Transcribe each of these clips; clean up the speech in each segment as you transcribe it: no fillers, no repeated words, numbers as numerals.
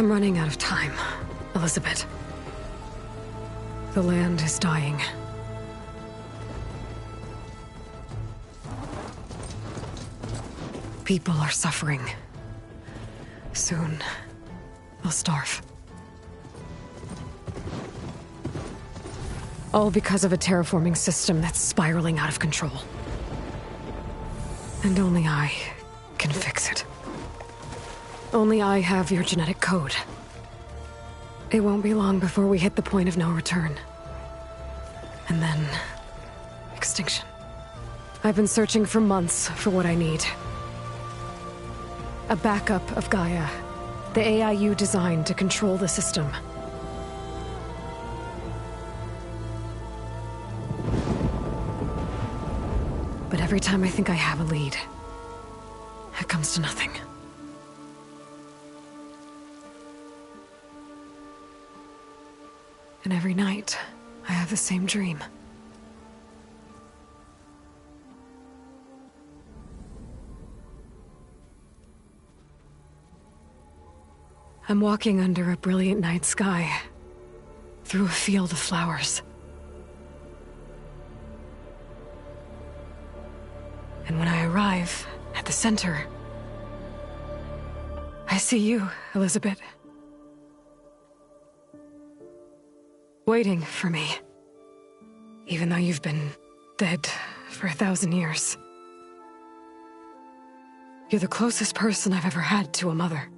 I'm running out of time, Elizabeth. The land is dying. People are suffering. Soon, they'll starve. All because of a terraforming system that's spiraling out of control. And only I can fix it. Only I have your genetic code. It won't be long before we hit the point of no return. And then... extinction. I've been searching for months for what I need. A backup of Gaia. The AI you designed to control the system. But every time I think I have a lead, it comes to nothing. And every night, I have the same dream. I'm walking under a brilliant night sky, through a field of flowers. And when I arrive at the center, I see you, Elizabeth. Waiting for me. Even though you've been dead for 1,000 years. You're the closest person I've ever had to a mother.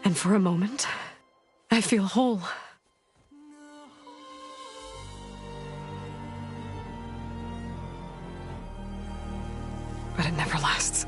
And for a moment, I feel whole. But it never lasts.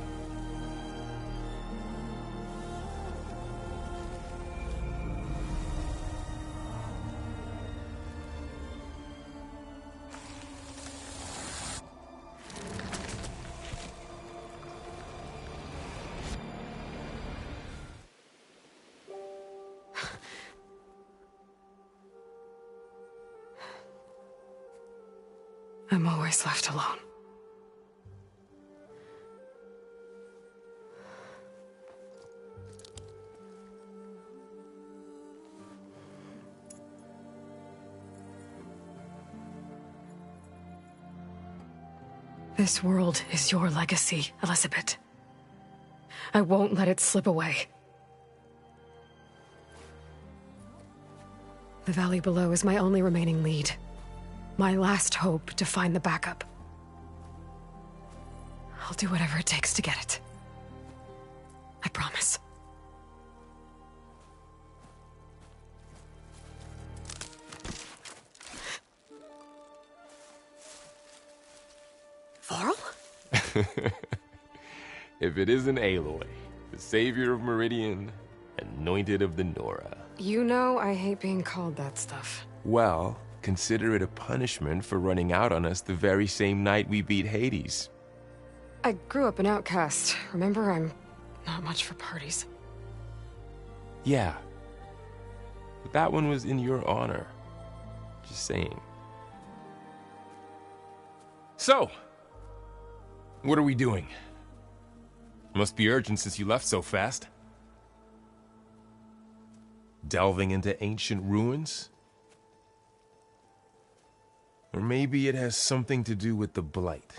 I'm always left alone. This world is your legacy, Elizabeth. I won't let it slip away. The valley below is my only remaining lead. My last hope to find the backup. I'll do whatever it takes to get it. I promise. Varl? If it isn't Aloy, the savior of Meridian, anointed of the Nora. You know I hate being called that stuff. Well, consider it a punishment for running out on us the very same night we beat Hades. I grew up an outcast. Remember, I'm not much for parties. Yeah. But that one was in your honor. Just saying. So, what are we doing? Must be urgent since you left so fast. Delving into ancient ruins? Or maybe it has something to do with the Blight.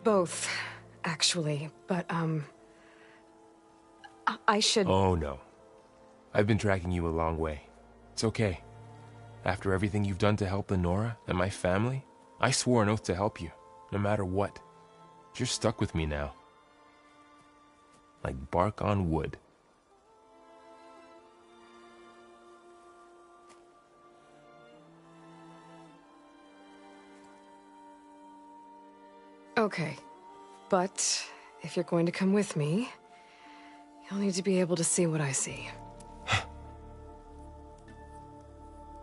Both, actually, but, I should... Oh, no. I've been tracking you a long way. It's okay. After everything you've done to help the Nora and my family, I swore an oath to help you, no matter what. You're stuck with me now. Like bark on wood. Okay, but if you're going to come with me, you'll need to be able to see what I see.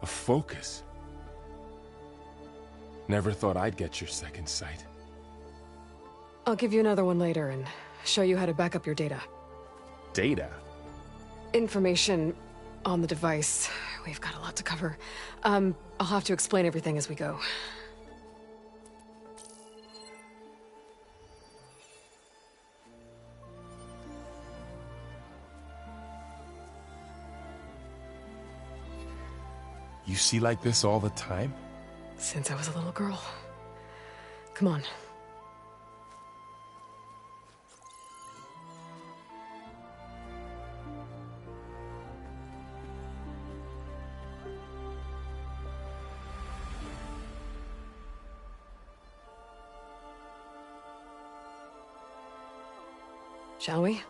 A focus? Never thought I'd get your second sight. I'll give you another one later and show you how to back up your data. Data? Information on the device we've got a lot to cover. I'll have to explain everything as we go. You see like this all the time? Since I was a little girl. Come on. Shall we?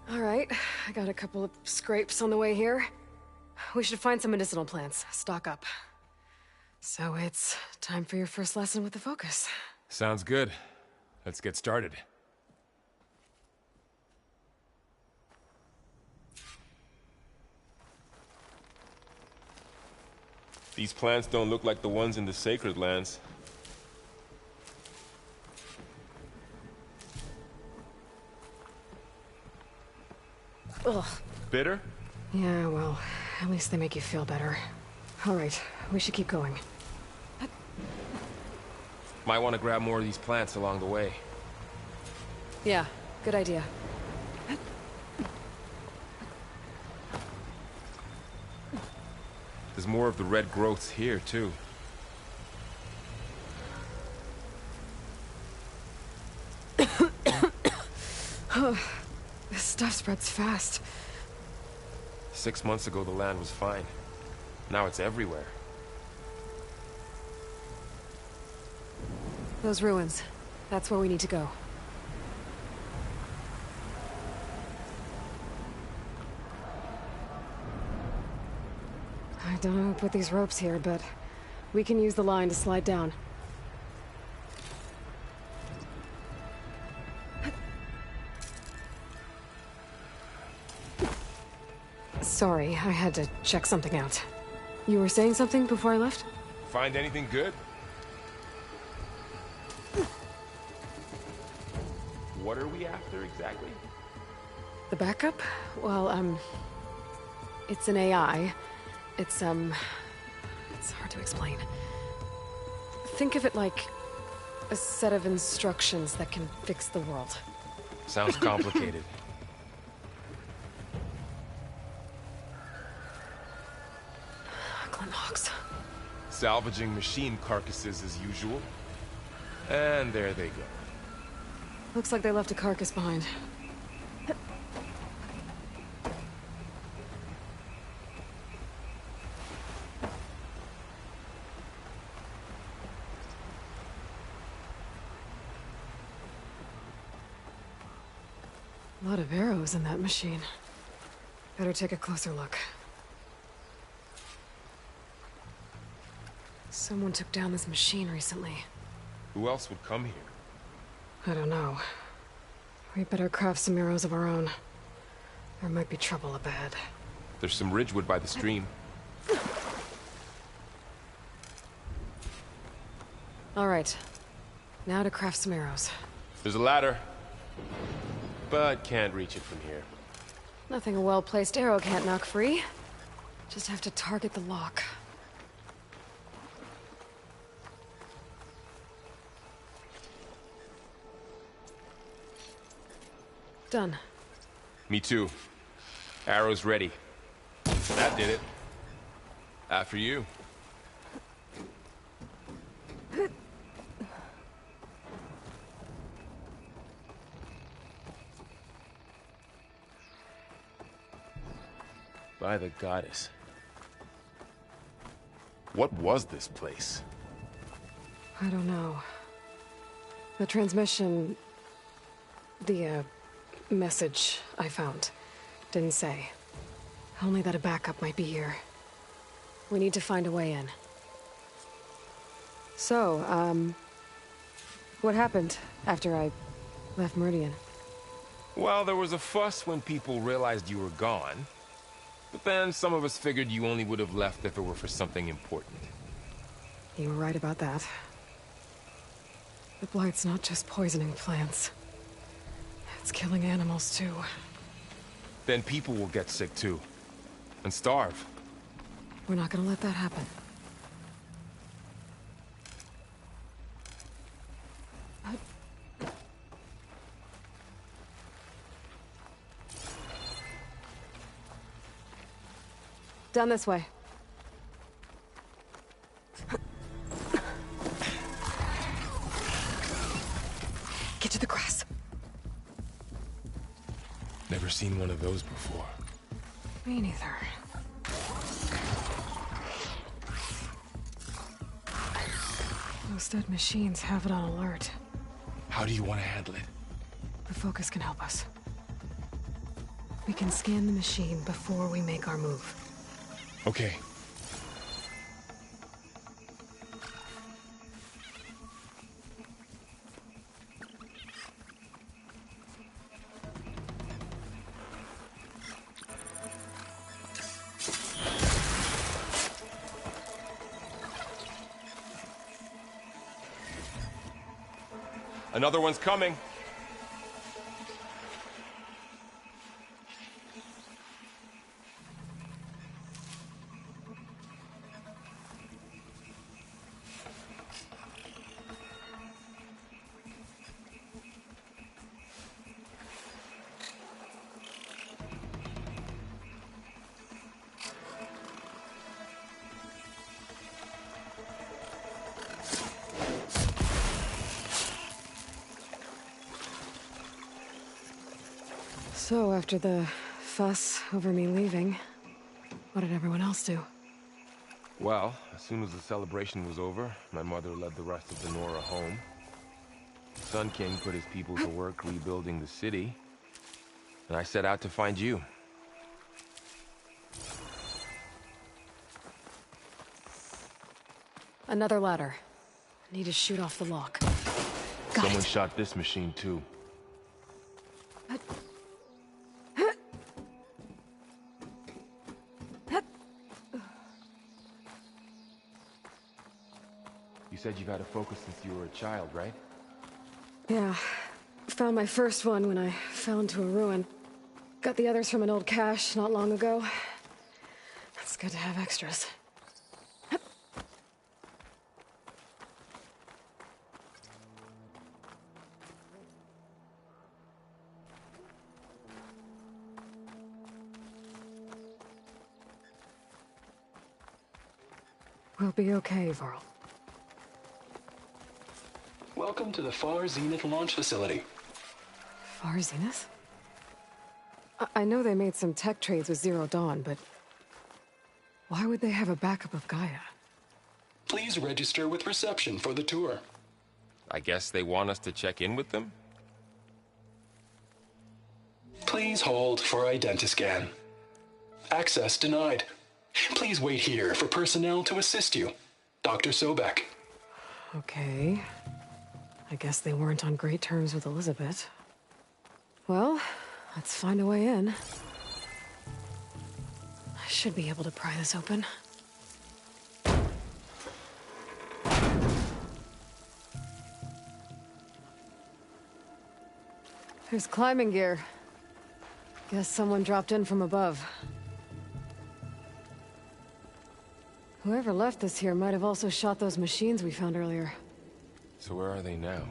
All right, I got a couple of scrapes on the way here. We should find some medicinal plants, stock up. So it's time for your first lesson with the focus. Sounds good. Let's get started. These plants don't look like the ones in the sacred lands. Ugh. Bitter? Yeah, well, at least they make you feel better. All right, we should keep going. Might want to grab more of these plants along the way. Yeah, good idea. There's more of the red growths here, too. This stuff spreads fast. 6 months ago, the land was fine. Now it's everywhere. Those ruins. That's where we need to go. I don't know who put these ropes here, but we can use the line to slide down. Sorry, I had to check something out. You were saying something before I left? Find anything good? What are we after exactly? The backup? Well, it's an AI. It's hard to explain. Think of it like a set of instructions that can fix the world. Sounds complicated. Salvaging machine carcasses as usual. And there they go. Looks like they left a carcass behind. A lot of arrows in that machine. Better take a closer look. Someone took down this machine recently. Who else would come here? I don't know. We better craft some arrows of our own. There might be trouble up ahead. There's some ridgewood by the stream. All right. Now to craft some arrows. There's a ladder, but can't reach it from here. Nothing a well-placed arrow can't knock free. Just have to target the lock. Done. Me too. Arrows ready. That did it. After you. By the goddess. What was this place? I don't know. The transmission... The, message I found didn't say. Only that a backup might be here. We need to find a way in. So, what happened after I left Meridian? Well, there was a fuss when people realized you were gone. But then some of us figured you only would have left if it were for something important. You were right about that. The blight's not just poisoning plants. It's killing animals, too. Then people will get sick, too. And starve. We're not gonna let that happen. Down this way. Get to the grass. Never seen one of those before. Me neither. Those dead machines have it on alert. How do you want to handle it? The focus can help us. We can scan the machine before we make our move. Okay. Another one's coming. So, after the fuss over me leaving, what did everyone else do? Well, as soon as the celebration was over, my mother led the rest of the Nora home. Sun King put his people to work rebuilding the city, and I set out to find you. Another ladder. Need to shoot off the lock. Got Someone it. shot this machine too. You said you've had a focus since you were a child, right? Yeah. Found my first one when I fell into a ruin. Got the others from an old cache not long ago. It's good to have extras. We'll be okay, Varl. Welcome to the Far Zenith launch facility. Far Zenith? I know they made some tech trades with Zero Dawn, but why would they have a backup of Gaia? Please register with reception for the tour. I guess they want us to check in with them? Please hold for identiscan. Access denied. Please wait here for personnel to assist you. Dr. Sobek. Okay. I guess they weren't on great terms with Elizabeth. Well, let's find a way in. I should be able to pry this open. There's climbing gear. Guess someone dropped in from above. Whoever left this here might have also shot those machines we found earlier. So where are they now?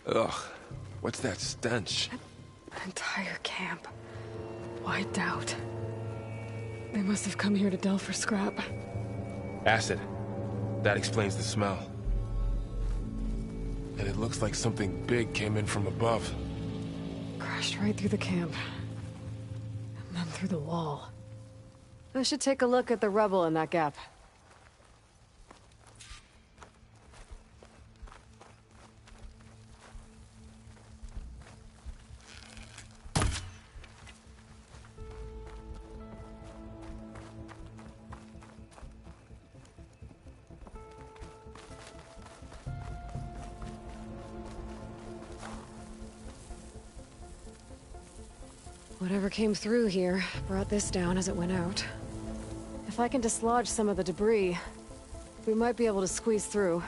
Ugh, what's that stench? An entire camp. Wiped out. They must have come here to delve for scrap. Acid. That explains the smell. And it looks like something big came in from above. Crashed right through the camp. And then through the wall. I should take a look at the rubble in that gap. Whatever came through here brought this down as it went out. If I can dislodge some of the debris, we might be able to squeeze through.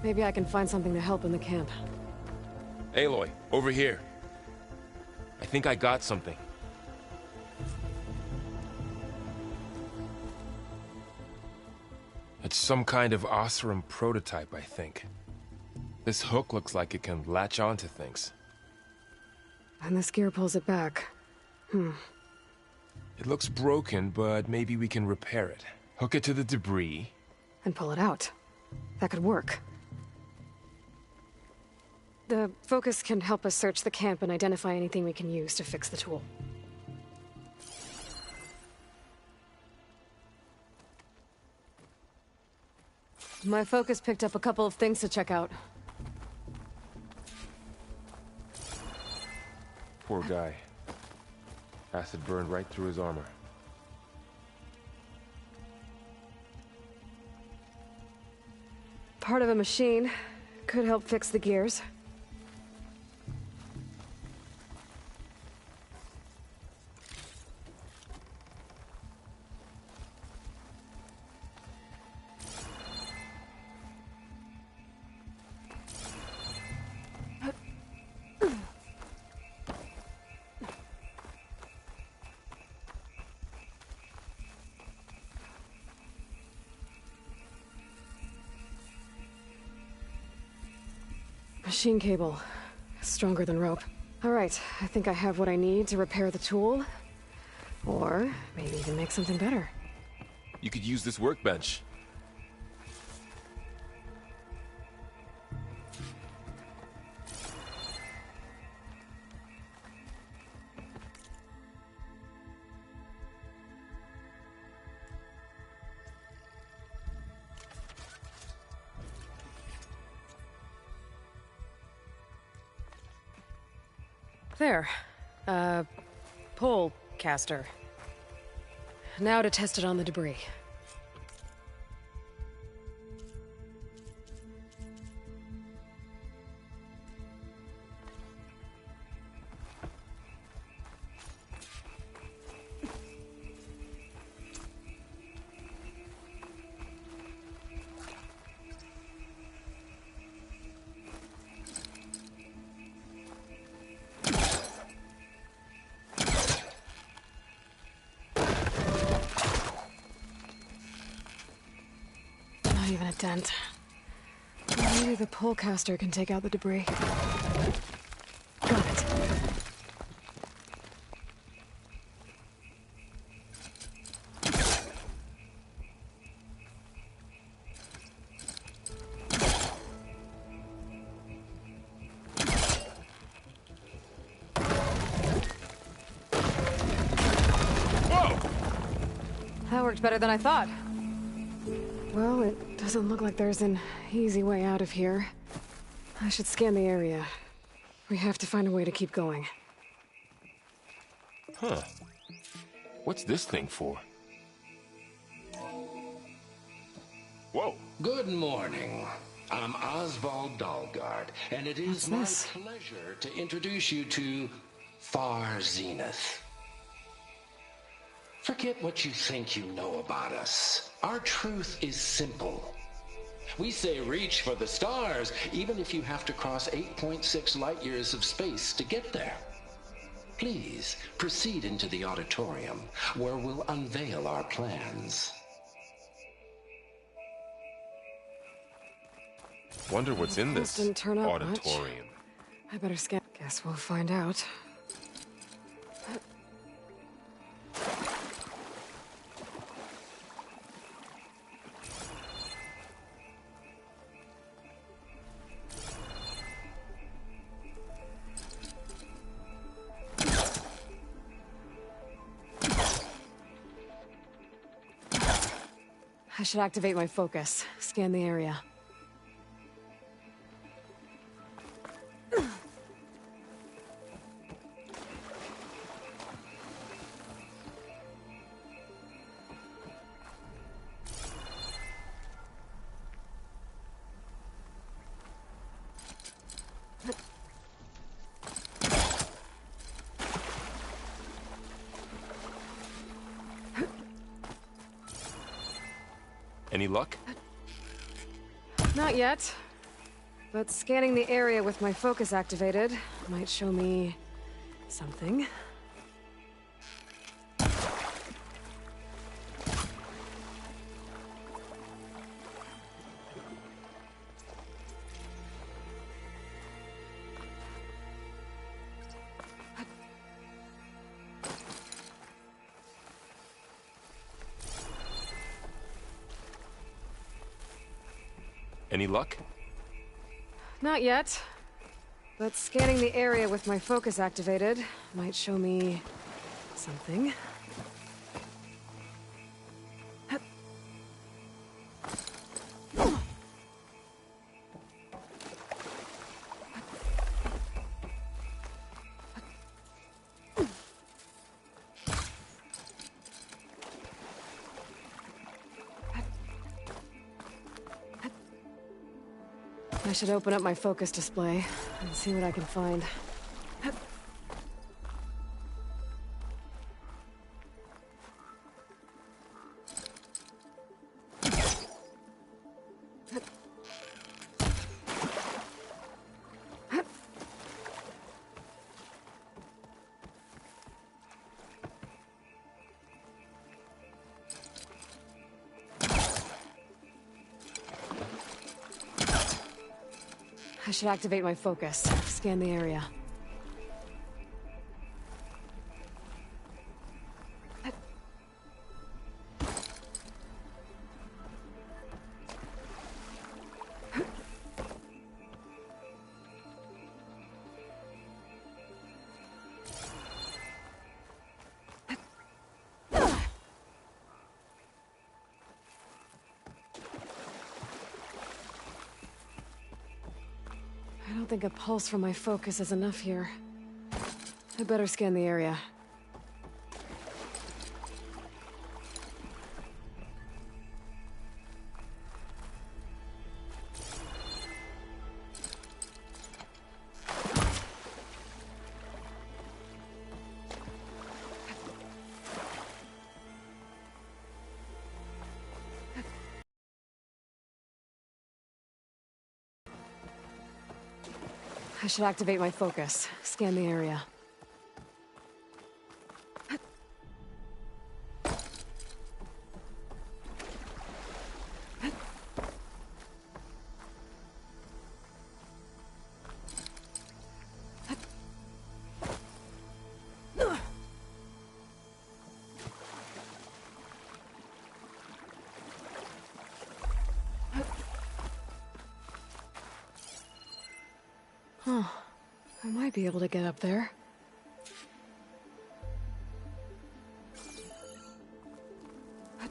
Maybe I can find something to help in the camp. Aloy, over here. I think I got something. It's some kind of Oseram prototype, I think. This hook looks like it can latch onto things. And this gear pulls it back. It looks broken, but maybe we can repair it. Hook it to the debris. And pull it out. That could work. The focus can help us search the camp and identify anything we can use to fix the tool. My focus picked up a couple of things to check out. Poor guy. Acid burned right through his armor. Part of a machine. Could help fix the gears. Machine cable. Stronger than rope. Alright, I think I have what I need to repair the tool. Or maybe even make something better. You could use this workbench. There. Pole caster. Now to test it on the debris. Not even a dent. Maybe the pole caster can take out the debris. Got it. That worked better than I thought. Well, it doesn't look like there's an easy way out of here. I should scan the area. We have to find a way to keep going. Huh. What's this thing for? Whoa. Good morning. I'm Oswald Dalgard, and it is my pleasure to introduce you to Far Zenith. Forget what you think you know about us. Our truth is simple. We say reach for the stars, even if you have to cross 8.6 light years of space to get there. Please, proceed into the auditorium, where we'll unveil our plans. Wonder what's in this Didn't turn out auditorium. much. I better scan. Guess we'll find out. I should activate my focus. Scan the area. Any luck? Not yet. But scanning the area with my focus activated might show me something. Any luck? Not yet. But scanning the area with my focus activated might show me something. I should open up my focus display and see what I can find. I should activate my focus, scan the area. I don't think a pulse from my focus is enough here. I better scan the area. I should activate my focus, scan the area. Huh. I might be able to get up there. I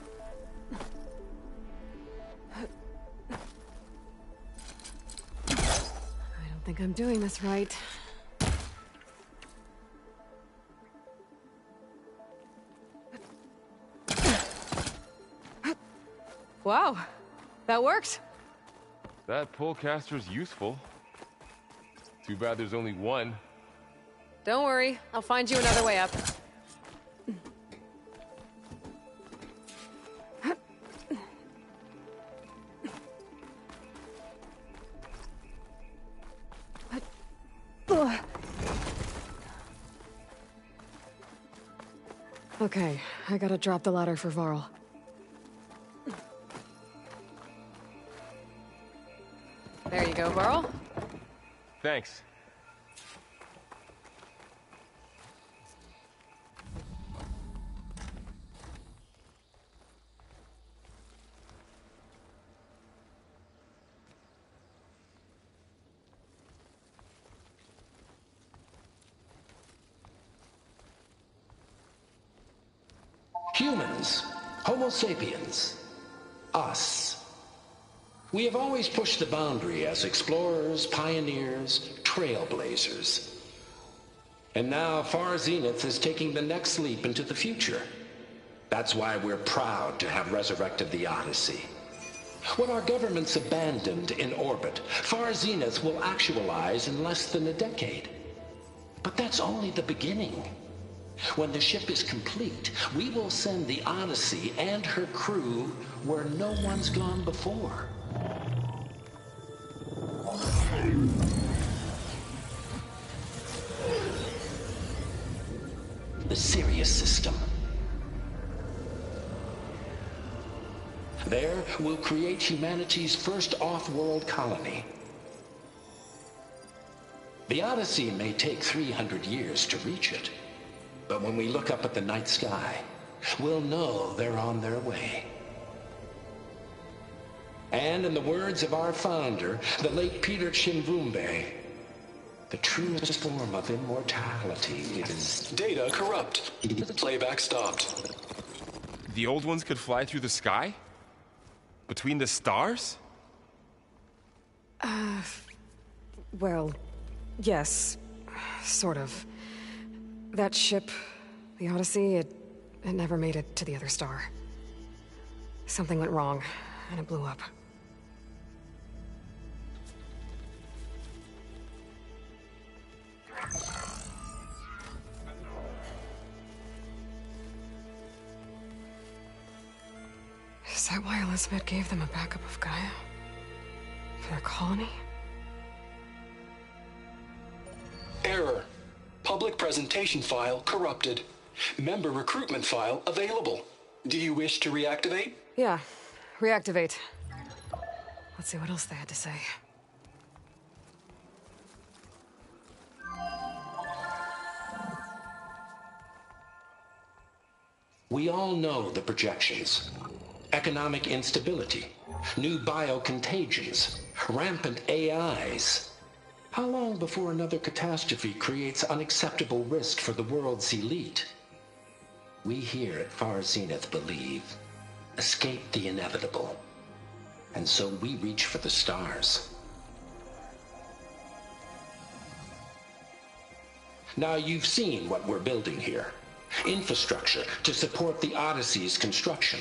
don't think I'm doing this right. Wow, that worked. That polecaster's useful. Too bad there's only one. Don't worry, I'll find you another way up. Okay, I gotta drop the ladder for Varl. There you go, Varl. Thanks. Humans, Homo sapiens, us. We have always pushed the boundary as explorers, pioneers, trailblazers. And now Far Zenith is taking the next leap into the future. That's why we're proud to have resurrected the Odyssey. What our governments abandoned in orbit, Far Zenith will actualize in less than a decade. But that's only the beginning. When the ship is complete, we will send the Odyssey and her crew where no one's gone before. The Sirius system. There, we'll create humanity's first off-world colony. The Odyssey may take 300 years to reach it, but when we look up at the night sky, we'll know they're on their way. And in the words of our founder, the late Peter Chimvumbe, the truest form of immortality is... Data corrupt. Playback stopped. The old ones could fly through the sky? Between the stars? Well, yes, sort of. That ship, the Odyssey, it never made it to the other star. Something went wrong, and it blew up. Is that why Elizabeth gave them a backup of Gaia? For their colony? Error. Public presentation file corrupted. Member recruitment file available. Do you wish to reactivate? Yeah, reactivate. Let's see what else they had to say. We all know the projections. Economic instability, new biocontagions, rampant AIs. How long before another catastrophe creates unacceptable risk for the world's elite? We here at Far Zenith believe, escape the inevitable. And so we reach for the stars. Now you've seen what we're building here. Infrastructure to support the Odyssey's construction.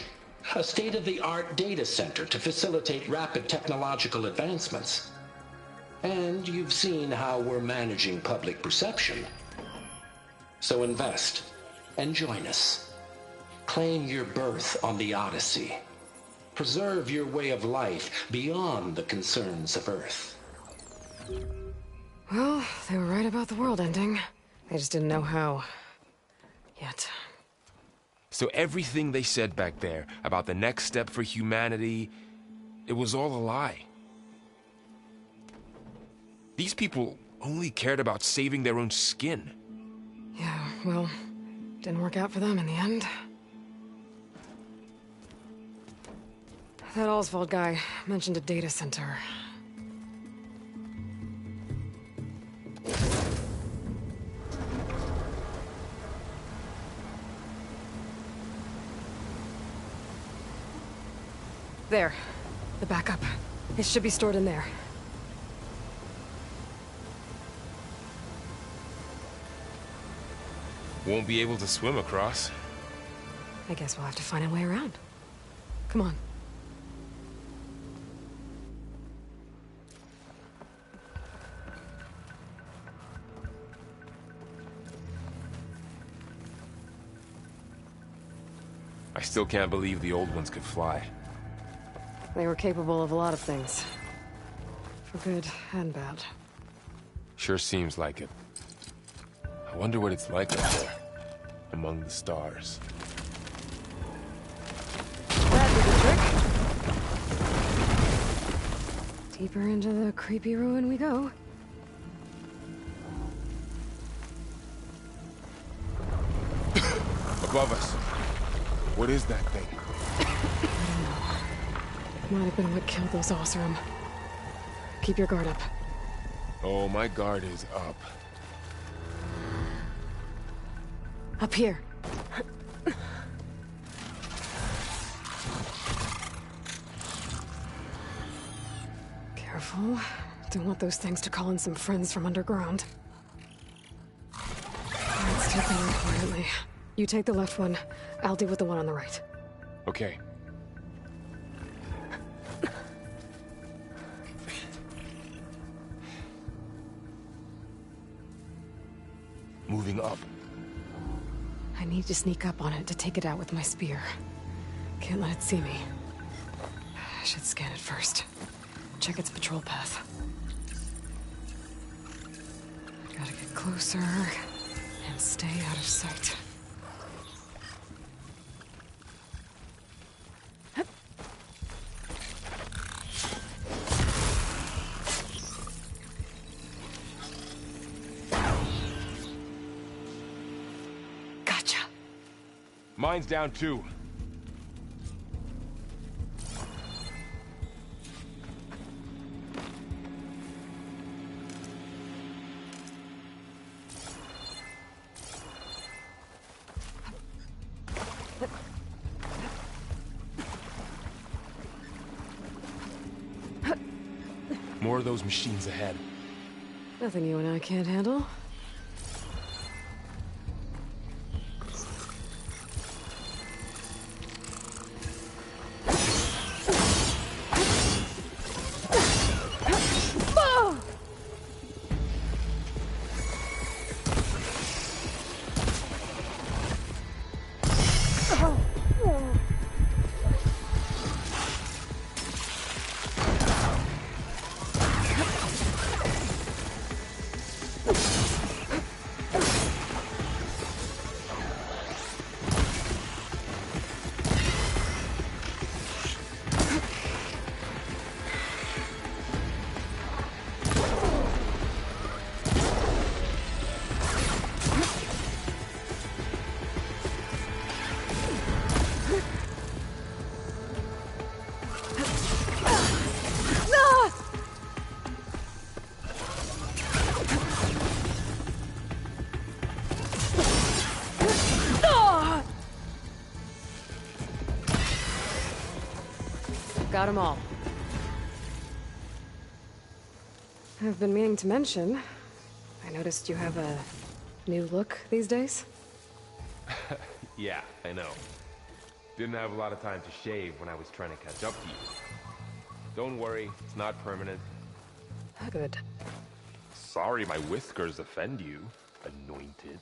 A state-of-the-art data center to facilitate rapid technological advancements. And you've seen how we're managing public perception. So invest and join us. Claim your berth on the Odyssey. Preserve your way of life beyond the concerns of Earth. Well, they were right about the world ending. They just didn't know how. Yet. So everything they said back there about the next step for humanity, it was all a lie. These people only cared about saving their own skin. Yeah, well, didn't work out for them in the end. That Oswald guy mentioned a data center. There. The backup. It should be stored in there. Won't be able to swim across. I guess we'll have to find a way around. Come on. I still can't believe the old ones could fly. They were capable of a lot of things. For good and bad. Sure seems like it. I wonder what it's like up there, among the stars. That did the trick. Deeper into the creepy ruin we go. Above us. What is that thing? Might have been what killed those Osram. Keep your guard up. Oh, my guard is up. Up here. Careful. Don't want those things to call in some friends from underground. Let's take them in quietly. You take the left one. I'll deal with the one on the right. Okay. Moving up. I need to sneak up on it to take it out with my spear. Can't let it see me. I should scan it first. Check its patrol path. Gotta get closer and stay out of sight. Gotcha. Mine's down too. More of those machines ahead. Nothing you and I can't handle. Got them all. I've been meaning to mention, I noticed you have a new look these days. Yeah, I know. Didn't have a lot of time to shave when I was trying to catch up to you. Don't worry, it's not permanent. Good. Sorry my whiskers offend you, anointed.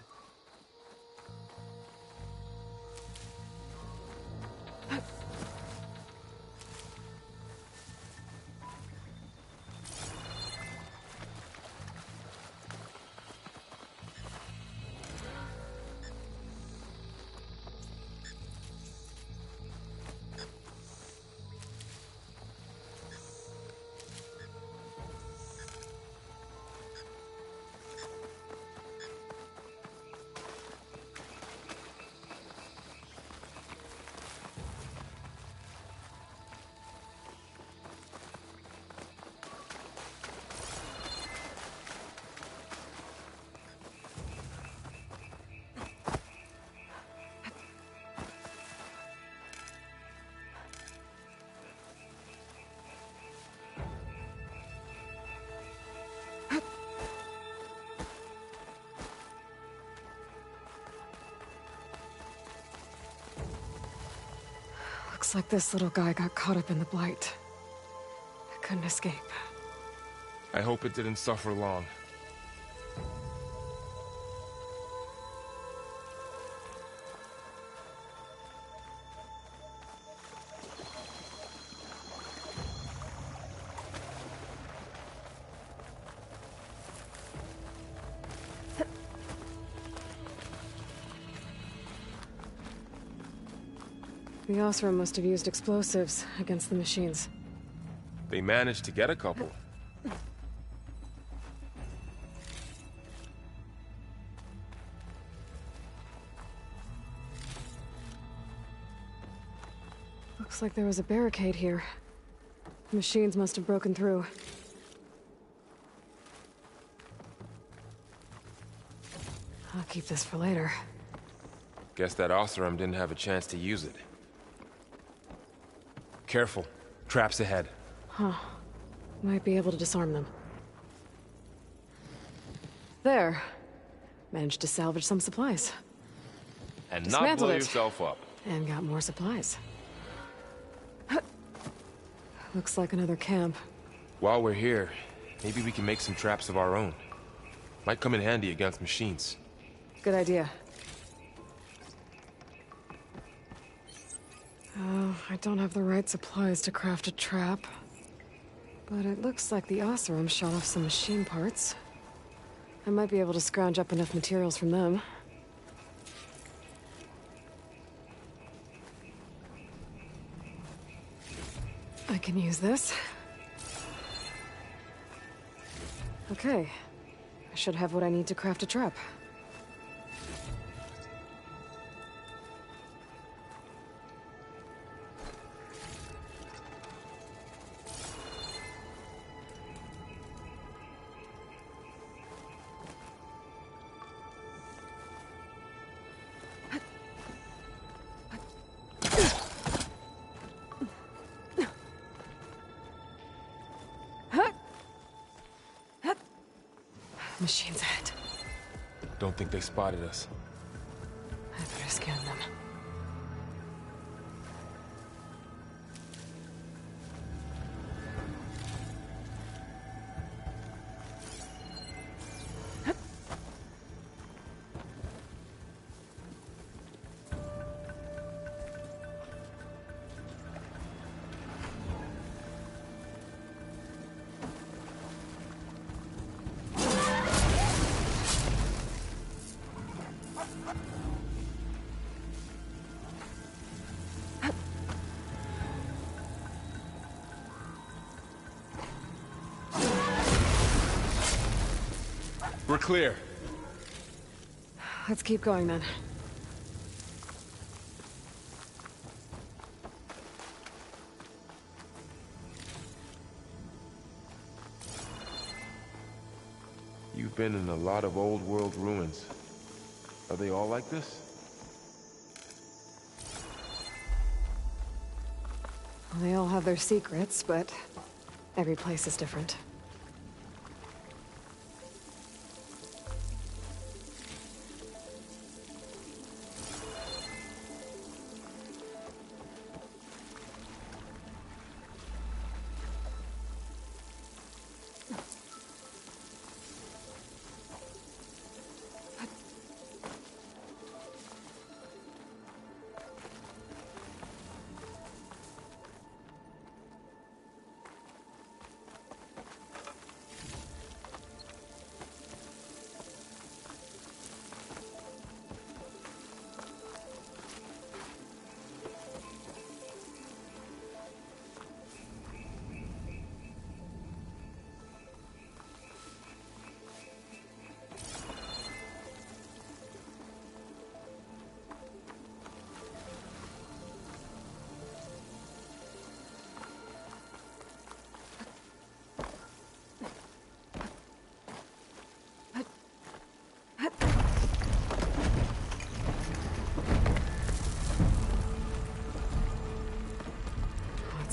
Looks like this little guy got caught up in the blight. Couldn't escape. I hope it didn't suffer long. The Osram must have used explosives against the machines. They managed to get a couple. Looks like there was a barricade here. The machines must have broken through. I'll keep this for later. Guess that Osram didn't have a chance to use it. Careful. Traps ahead. Huh. Might be able to disarm them. There. Managed to salvage some supplies. And not blow yourself up. And got more supplies. Looks like another camp. While we're here, maybe we can make some traps of our own. Might come in handy against machines. Good idea. I don't have the right supplies to craft a trap. But it looks like the Oseram shot off some machine parts. I might be able to scrounge up enough materials from them. I can use this. Okay. I should have what I need to craft a trap. Machines ahead. Don't think they spotted us. I better scan them. We're clear. Let's keep going then. You've been in a lot of old world ruins. Are they all like this? Well, they all have their secrets, but every place is different.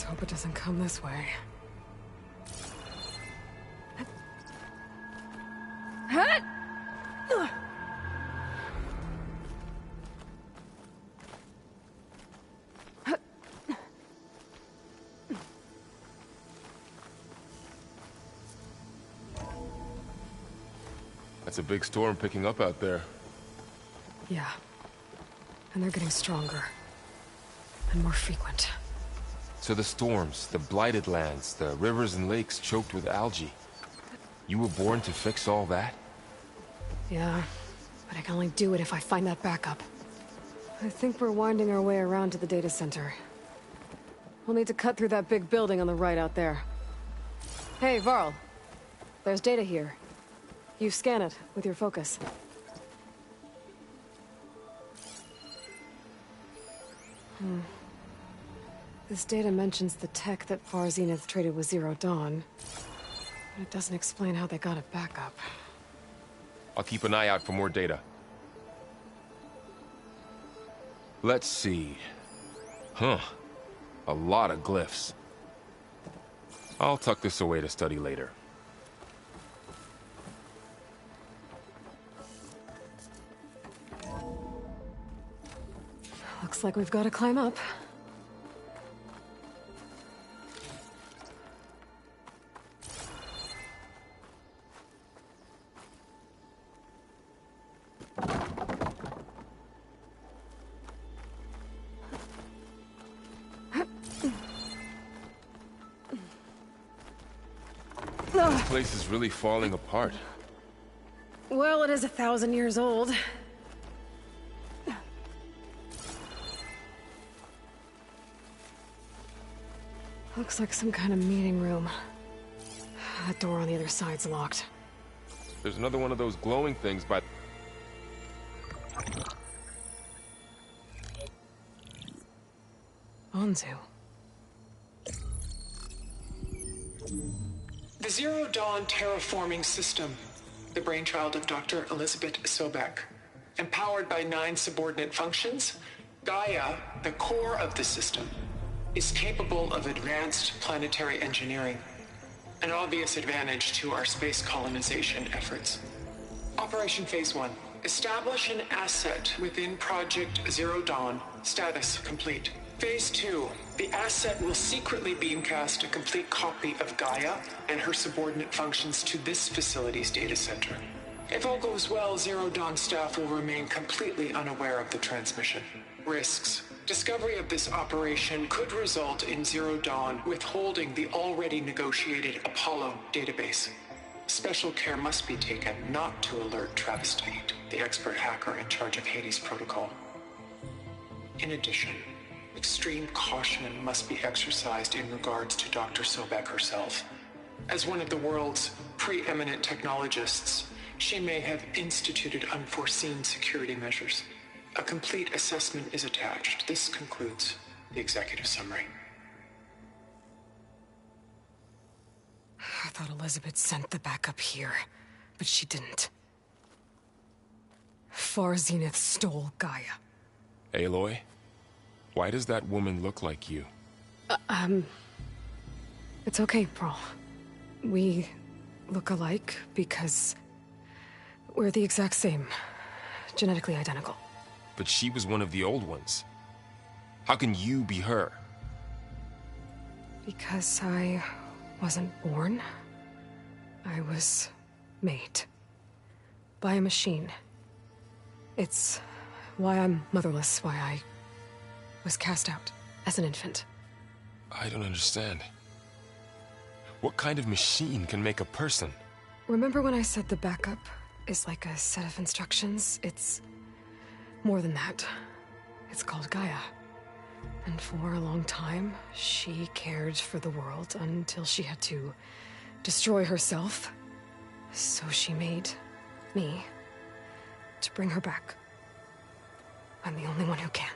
Hope it doesn't come this way. That's a big storm picking up out there. Yeah. And they're getting stronger. And more frequent. So the storms, the blighted lands, the rivers and lakes choked with algae. You were born to fix all that? Yeah, but I can only do it if I find that backup. I think we're winding our way around to the data center. We'll need to cut through that big building on the right out there. Hey, Varl. There's data here. You scan it with your focus. This data mentions the tech that Far Zenith traded with Zero Dawn. But it doesn't explain how they got it back up. I'll keep an eye out for more data. Let's see. Huh. A lot of glyphs. I'll tuck this away to study later. Looks like we've got to climb up. place is really falling apart. Well, it is 1,000 years old. Looks like some kind of meeting room. That door on the other side's locked. There's another one of those glowing things by... Onzu. The Zero Dawn terraforming system, the brainchild of Dr. Elizabeth Sobek. Empowered by 9 subordinate functions, Gaia, the core of the system, is capable of advanced planetary engineering, an obvious advantage to our space colonization efforts. Operation Phase 1. Establish an asset within Project Zero Dawn. Status complete. Phase 2. The asset will secretly beamcast a complete copy of Gaia and her subordinate functions to this facility's data center. If all goes well, Zero Dawn staff will remain completely unaware of the transmission. Risks. Discovery of this operation could result in Zero Dawn withholding the already negotiated Apollo database. Special care must be taken not to alert Travestate, the expert hacker in charge of Hades Protocol. In addition, extreme caution must be exercised in regards to Dr. Sobek herself. As one of the world's preeminent technologists, she may have instituted unforeseen security measures. A complete assessment is attached. This concludes the executive summary. I thought Elizabeth sent the backup here, but she didn't. Far Zenith stole Gaia. Aloy? Why does that woman look like you? It's okay, Pearl. We look alike because we're the exact same. Genetically identical. But she was one of the old ones. How can you be her? Because I wasn't born. I was made. By a machine. It's why I'm motherless, why I was cast out as an infant. I don't understand. What kind of machine can make a person? Remember when I said the backup is like a set of instructions? It's more than that. It's called Gaia. And for a long time, she cared for the world until she had to destroy herself. So she made me to bring her back. I'm the only one who can.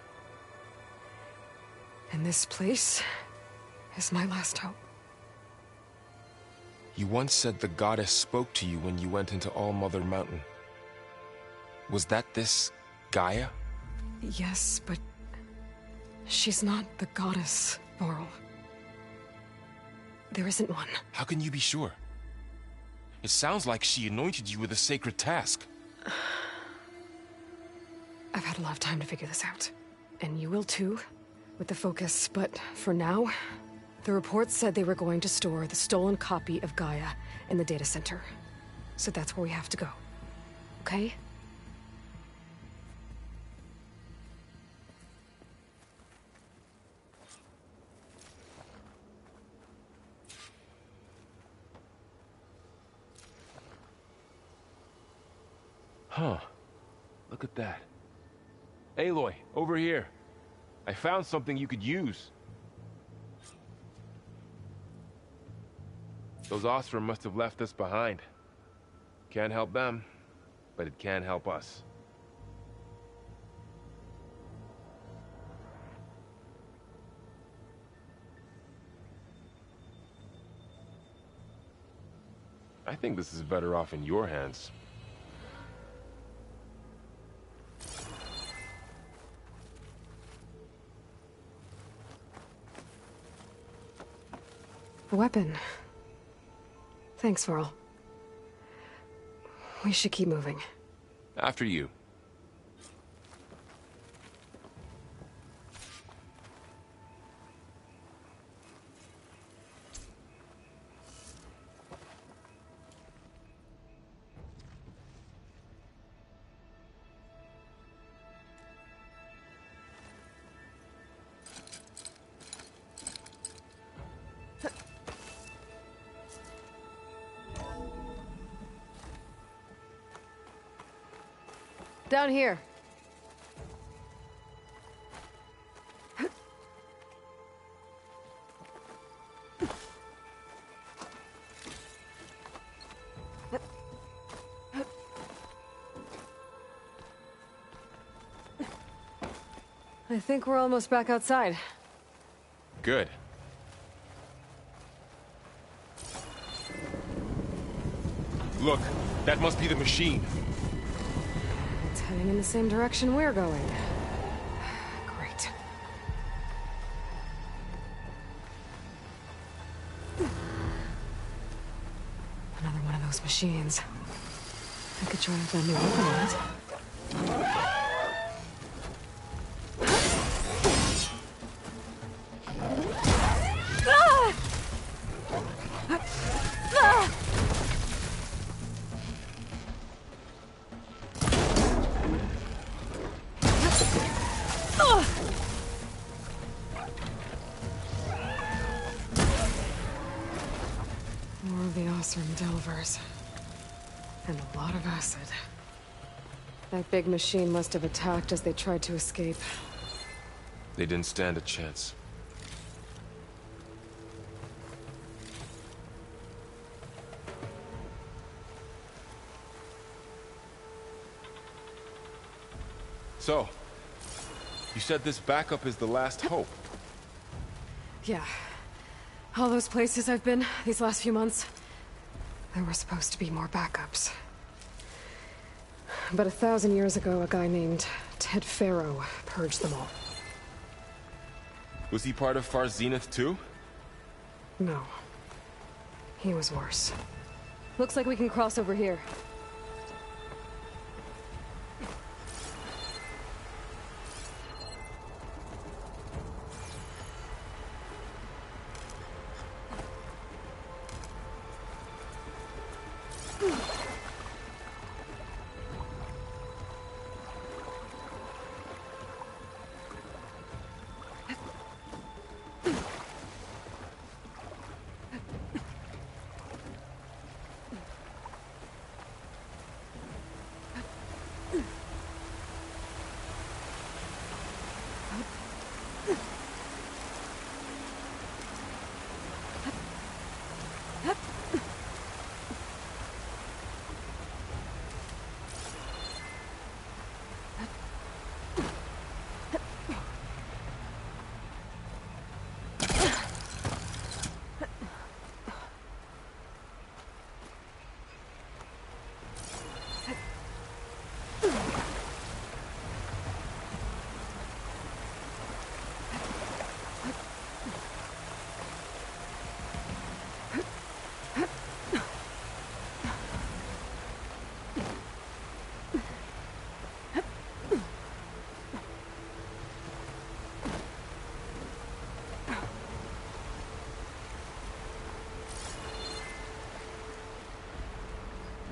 And this place is my last hope. You once said the goddess spoke to you when you went into All-Mother Mountain. Was that this Gaia? Yes, but she's not the goddess, Varl. There isn't one. How can you be sure? It sounds like she anointed you with a sacred task. I've had a lot of time to figure this out. And you will too, with the focus. But for now, the reports said they were going to store the stolen copy of Gaia in the data center. So that's where we have to go. Okay? Huh. Look at that. Aloy, over here. I found something you could use. Those Osram must have left us behind. Can't help them, but it can help us. I think this is better off in your hands. A weapon. Thanks, Varl. We should keep moving. After you. Down here. I think we're almost back outside. Good. Look, that must be the machine. It's heading in the same direction we're going. Great. Another one of those machines. I could try out that new weapon on it. More of the awesome delvers. And a lot of acid. That big machine must have attacked as they tried to escape. They didn't stand a chance. So, you said this backup is the last hope. Yeah. All those places I've been these last few months, there were supposed to be more backups. But 1,000 years ago, a guy named Ted Faro purged them all. Was he part of Far Zenith too? No. He was worse. Looks like we can cross over here.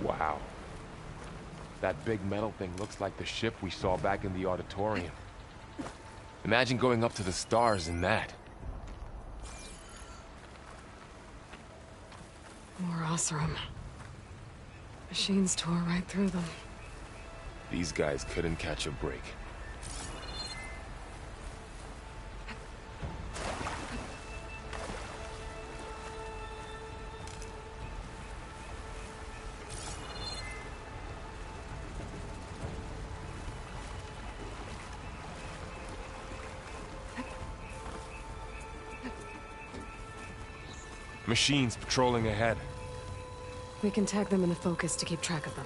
Wow. That big metal thing looks like the ship we saw back in the auditorium. Imagine going up to the stars in that. More Osram. Machines tore right through them. These guys couldn't catch a break. Machines patrolling ahead. We can tag them in the focus to keep track of them.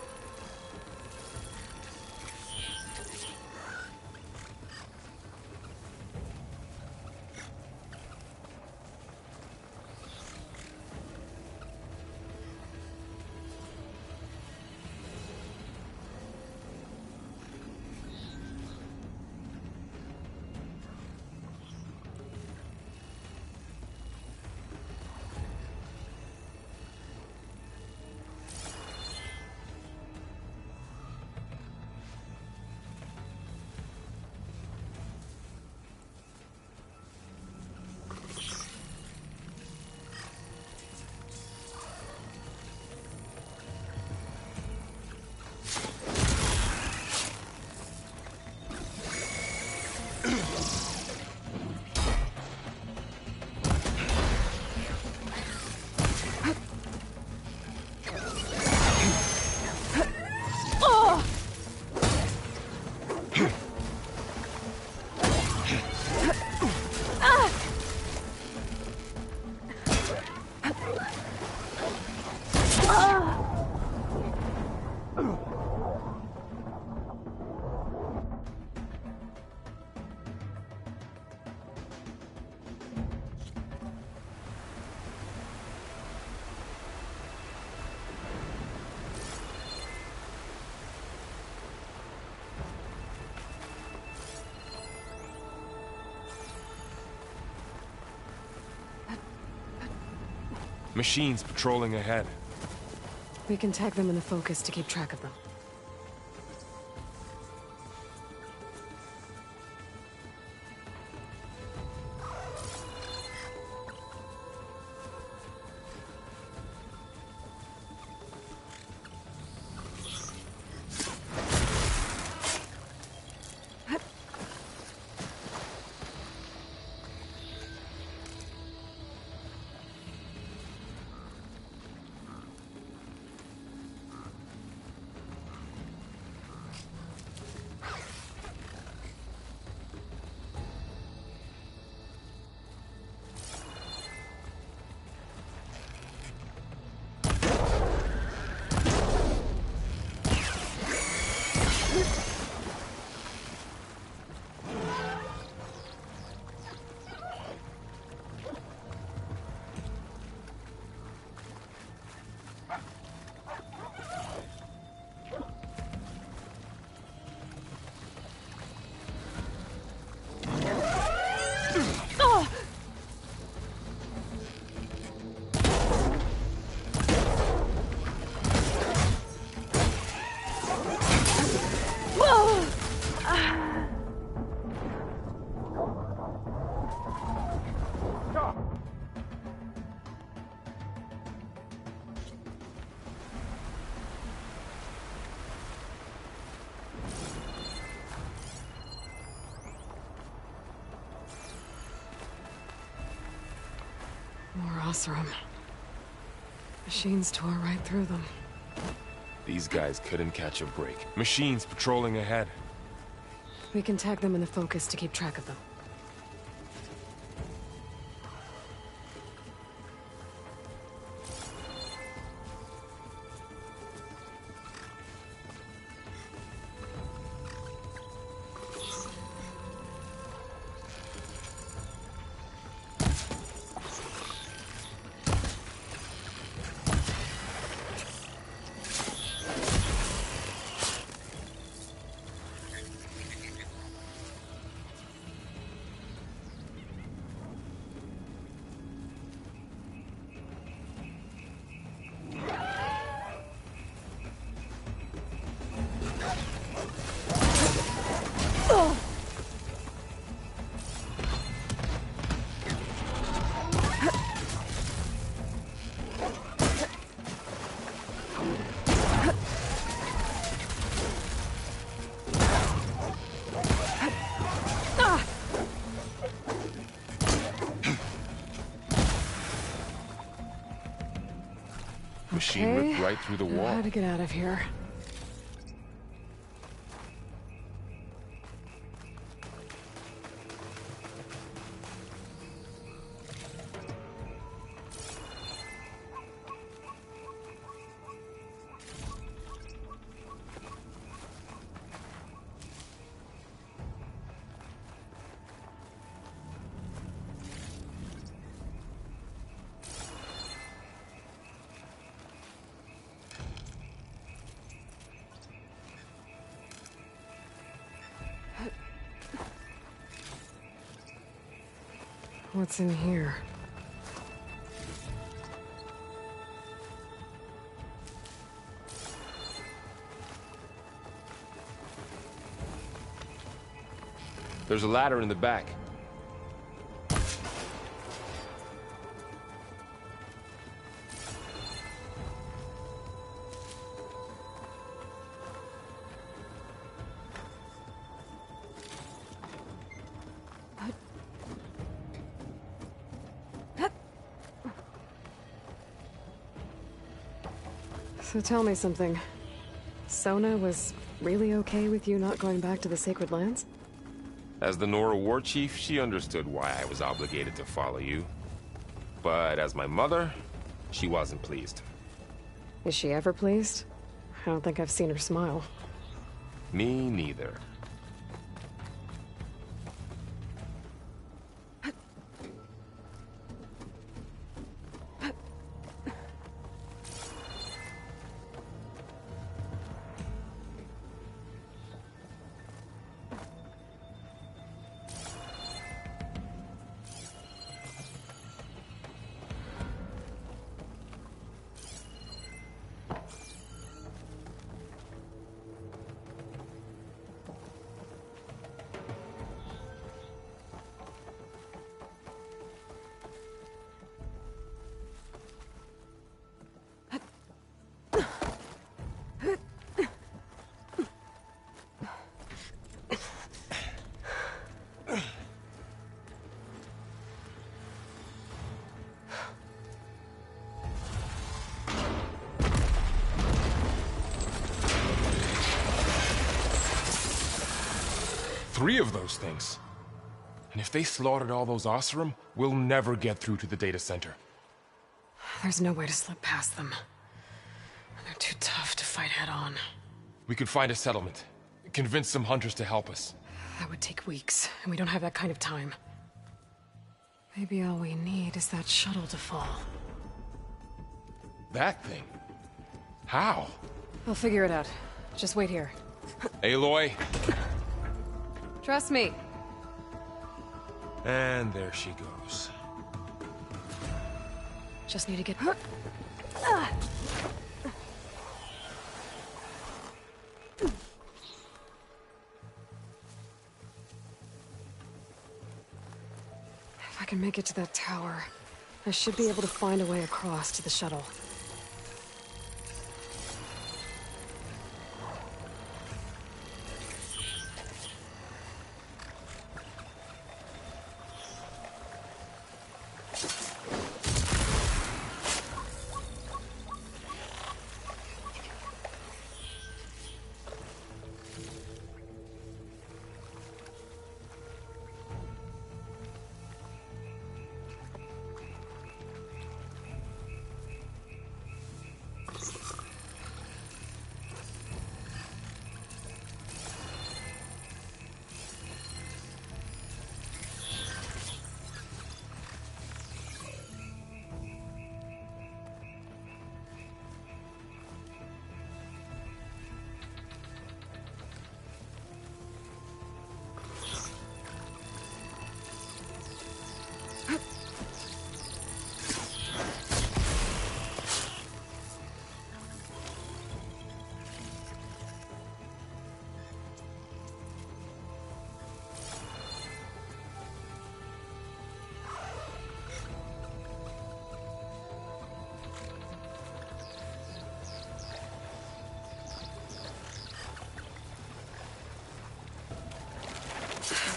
Machines patrolling ahead. We can tag them in the focus to keep track of them. More Osram. Machines tore right through them. These guys couldn't catch a break. Machines patrolling ahead. We can tag them in the focus to keep track of them. Machine ripped right through the wall. How to get out of here? What's in here? There's a ladder in the back. So tell me something. Sona was really okay with you not going back to the Sacred Lands? As the Nora war chief, she understood why I was obligated to follow you. But as my mother, she wasn't pleased. Is she ever pleased? I don't think I've seen her smile. Me neither. 3 of those things. And if they slaughtered all those Oseram, we'll never get through to the data center. There's no way to slip past them. They're too tough to fight head-on. We could find a settlement. Convince some hunters to help us. That would take weeks, and we don't have that kind of time. Maybe all we need is that shuttle to fall. That thing? How? I'll figure it out. Just wait here. Aloy. Trust me. And there she goes. Just need to get... If I can make it to that tower, I should be able to find a way across to the shuttle.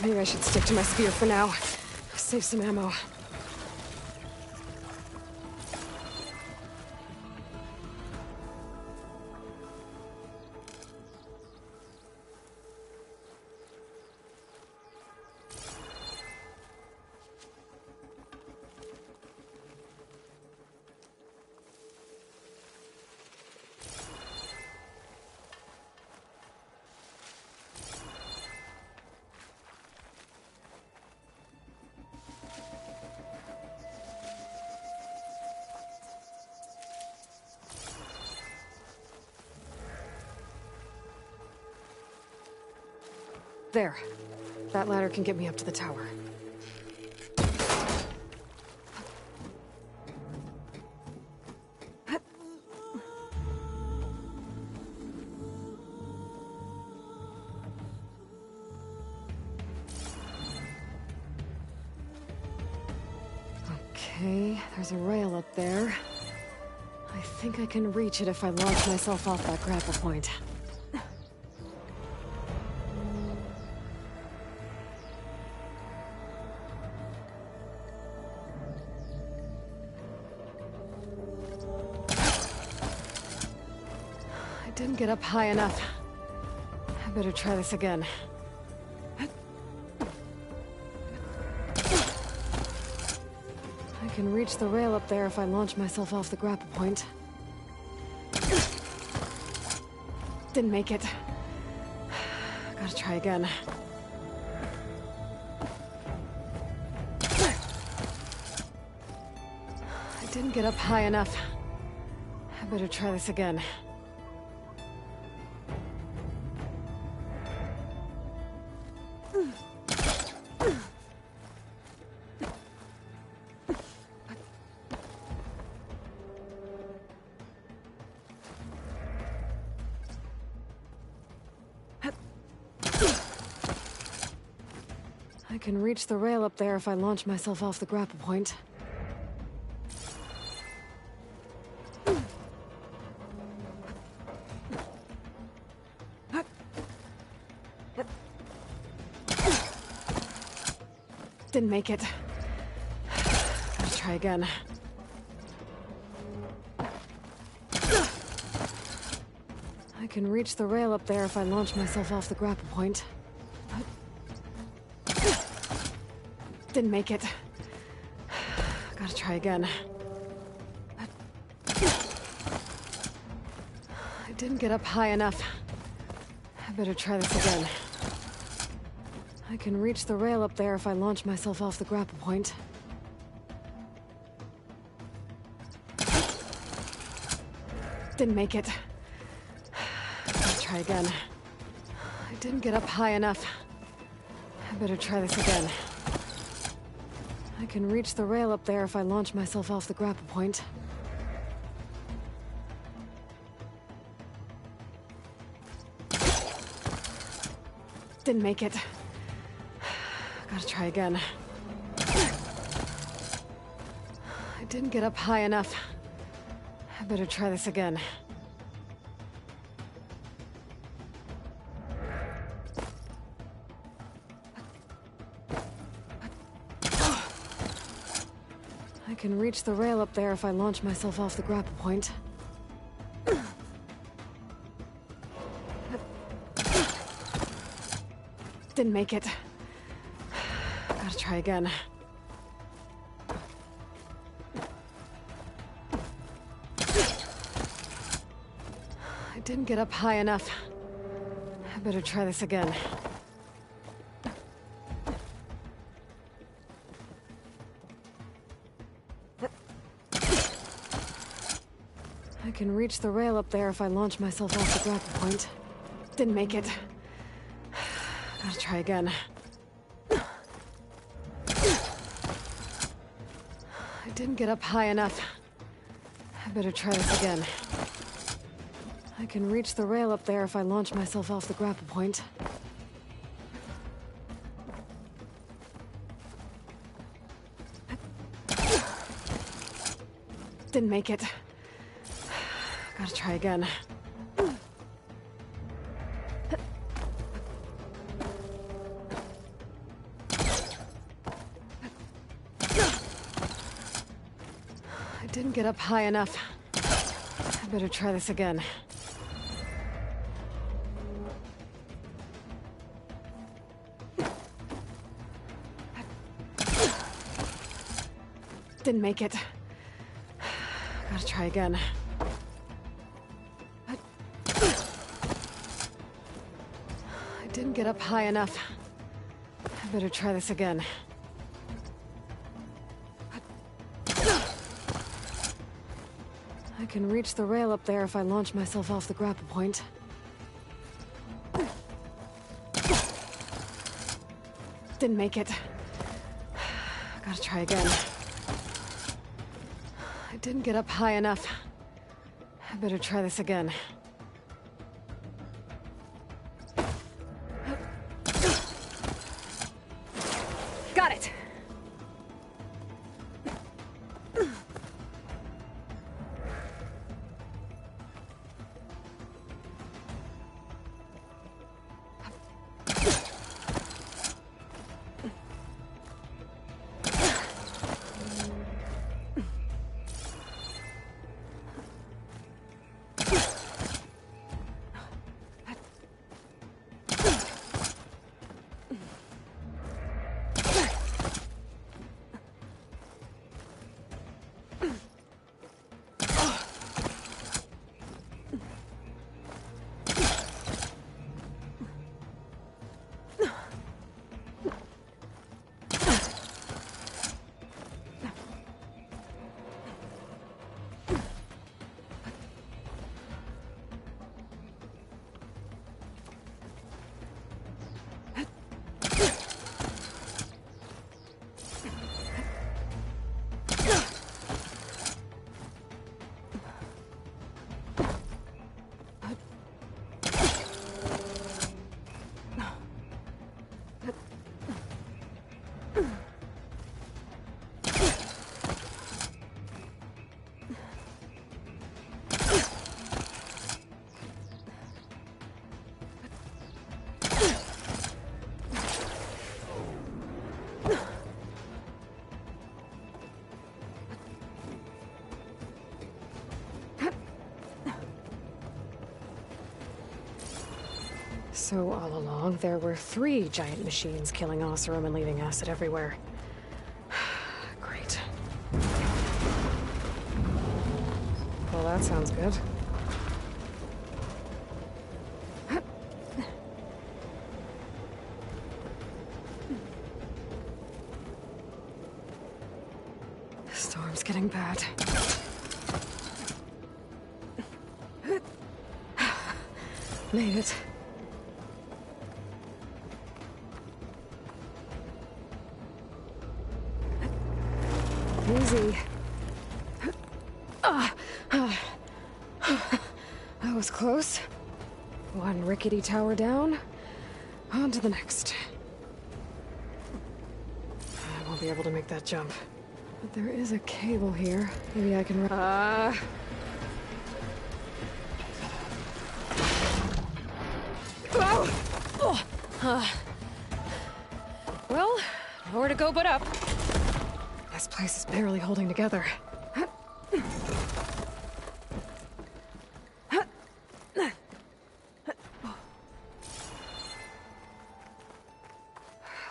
Maybe I should stick to my spear for now. Save some ammo. There. That ladder can get me up to the tower. Okay, there's a rail up there. I think I can reach it if I launch myself off that grapple point. Didn't get up high enough. I better try this again. I can reach the rail up there if I launch myself off the grapple point. Didn't make it. Gotta try again. I didn't get up high enough. I better try this again. I can reach the rail up there if I launch myself off the grapple point. Didn't make it. Gotta try again. I can reach the rail up there if I launch myself off the grapple point. Didn't make it. Gotta try again. I didn't get up high enough. I better try this again. I can reach the rail up there if I launch myself off the grapple point. Didn't make it. Gotta try again. I didn't get up high enough. I better try this again. I can reach the rail up there if I launch myself off the grapple point. Didn't make it. Gotta try again. I didn't get up high enough. I better try this again. I can reach the rail up there if I launch myself off the grapple point. Didn't make it. Gotta try again. I didn't get up high enough. I better try this again. I can reach the rail up there if I launch myself off the grapple point. Didn't make it. Gotta try again. I didn't get up high enough. I better try this again. I can reach the rail up there if I launch myself off the grapple point. Didn't make it. Gotta try again. I didn't get up high enough. I better try this again. Didn't make it. Gotta try again. I didn't get up high enough. I better try this again. I can reach the rail up there if I launch myself off the grapple point. Didn't make it. Gotta try again. I didn't get up high enough. I better try this again. Got it! So all along, there were 3 giant machines killing Oseram and leaving acid everywhere. Well, that sounds good. The storm's getting bad. Made it. Easy. That was close. One rickety tower down. On to the next. I won't be able to make that jump. But there is a cable here. Maybe I can run. Well, nowhere to go but up. This place is barely holding together.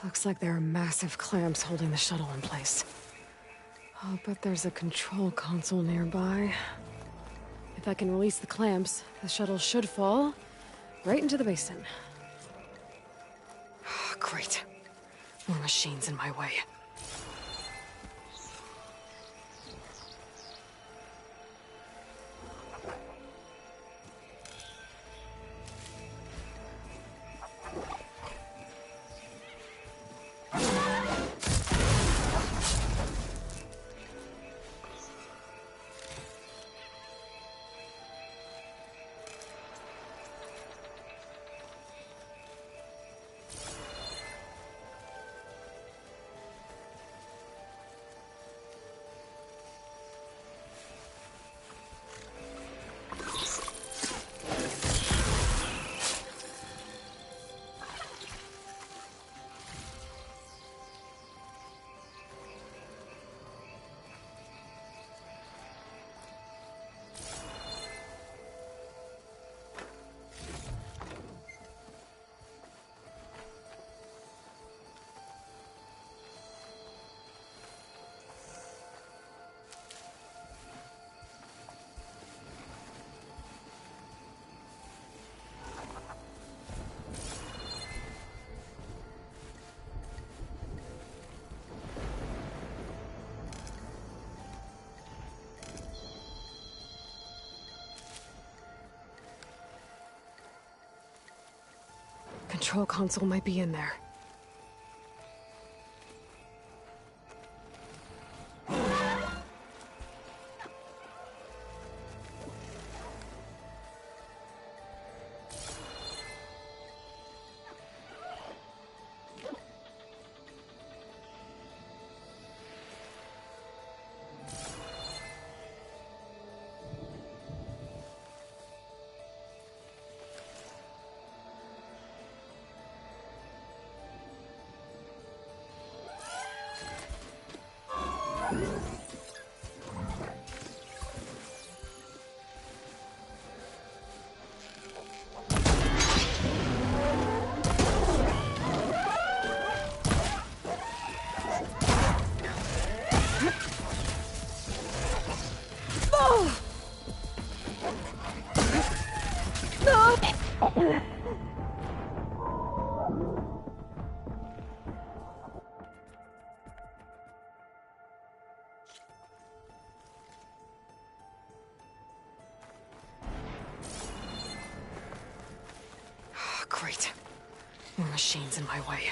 Looks like there are massive clamps holding the shuttle in place. I'll bet there's a control console nearby. If I can release the clamps, the shuttle should fall right into the basin. Great. More machines in my way. Control console might be in there. Great. More machines in my way.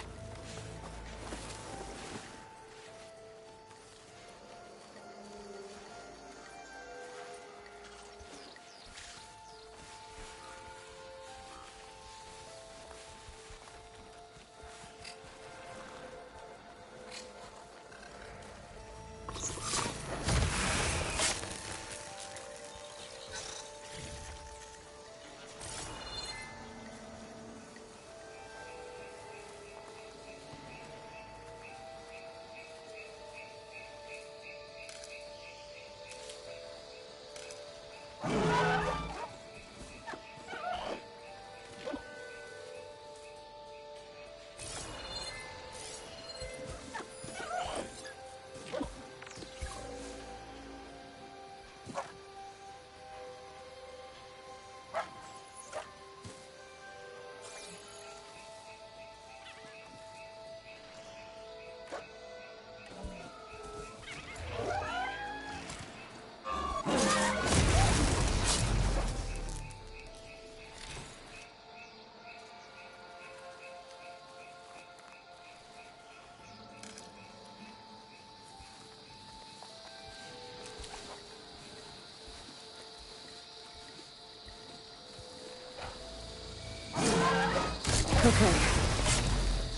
Okay.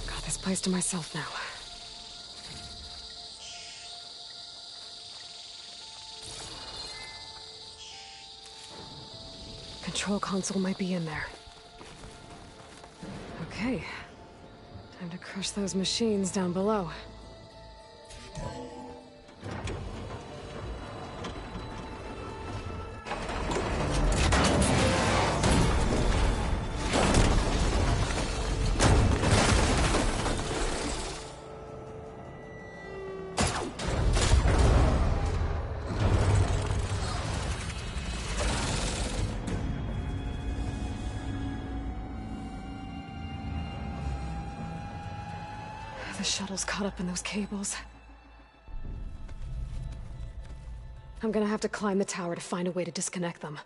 Got this place to myself now. Control console might be in there. Okay. Time to crush those machines down below. The shuttle's caught up in those cables. I'm gonna have to climb the tower to find a way to disconnect them.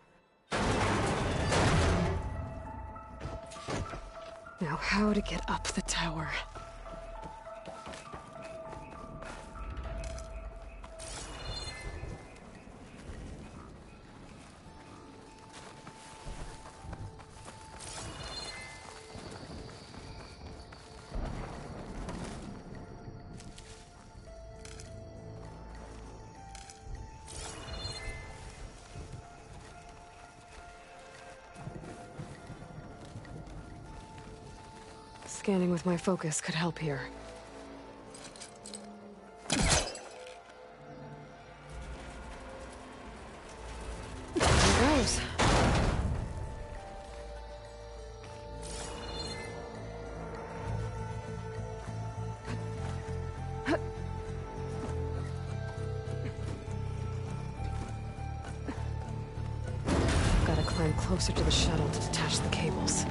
Now, how to get up the tower? Scanning with my focus could help here. There it goes. Gotta climb closer to the shuttle to detach the cables.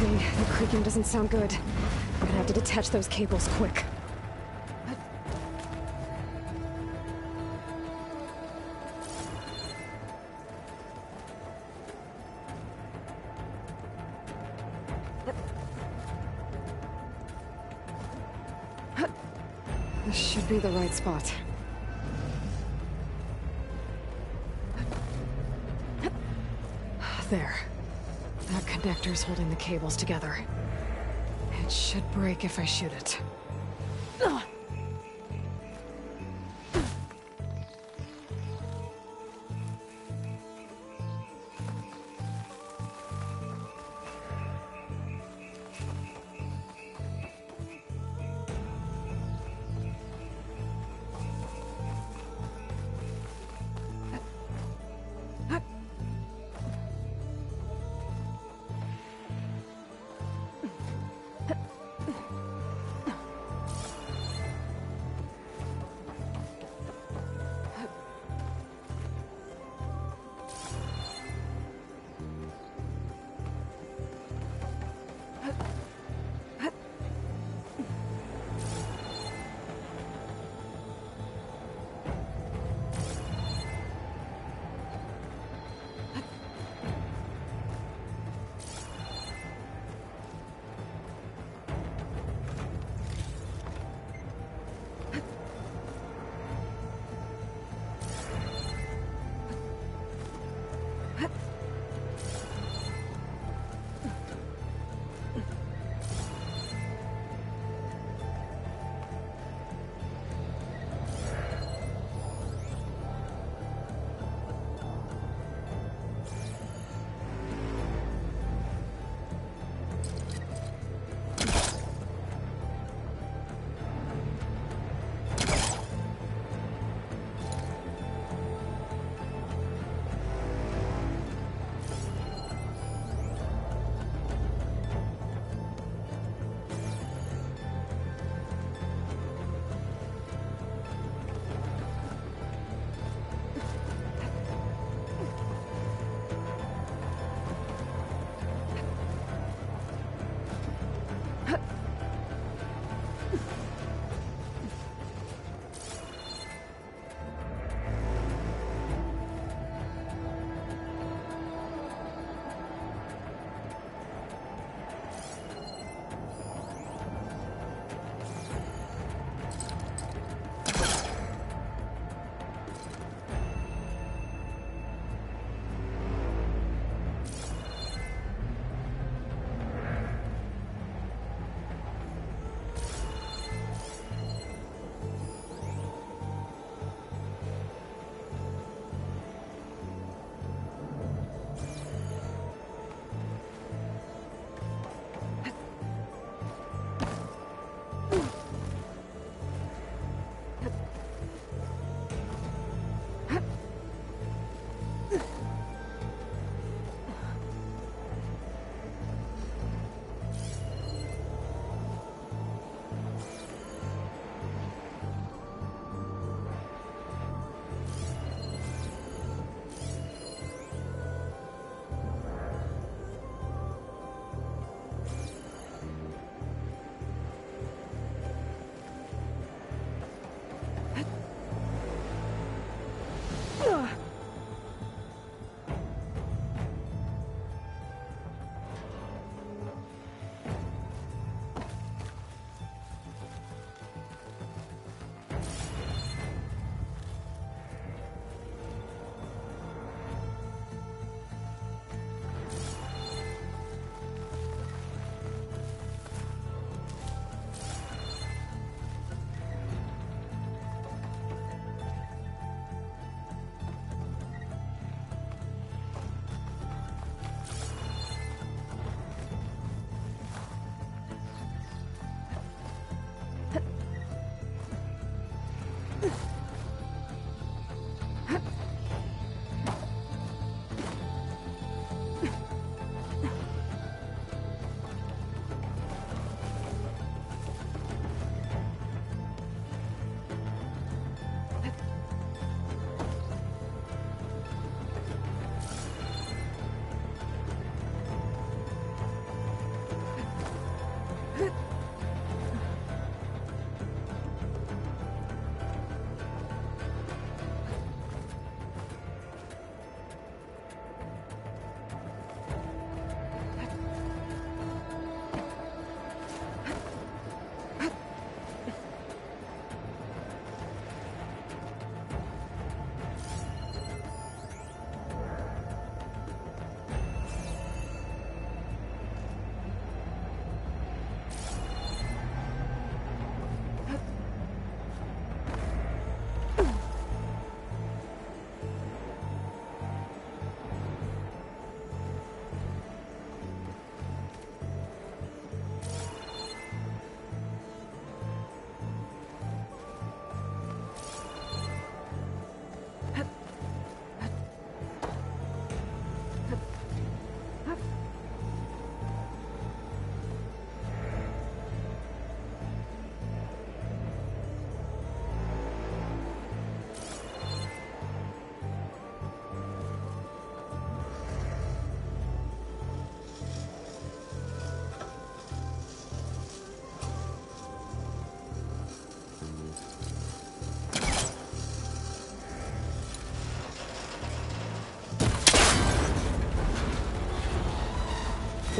The creaking doesn't sound good. I'm gonna have to detach those cables quick. This should be the right spot. There. That connector's holding the cables together. It should break if I shoot it. Ugh.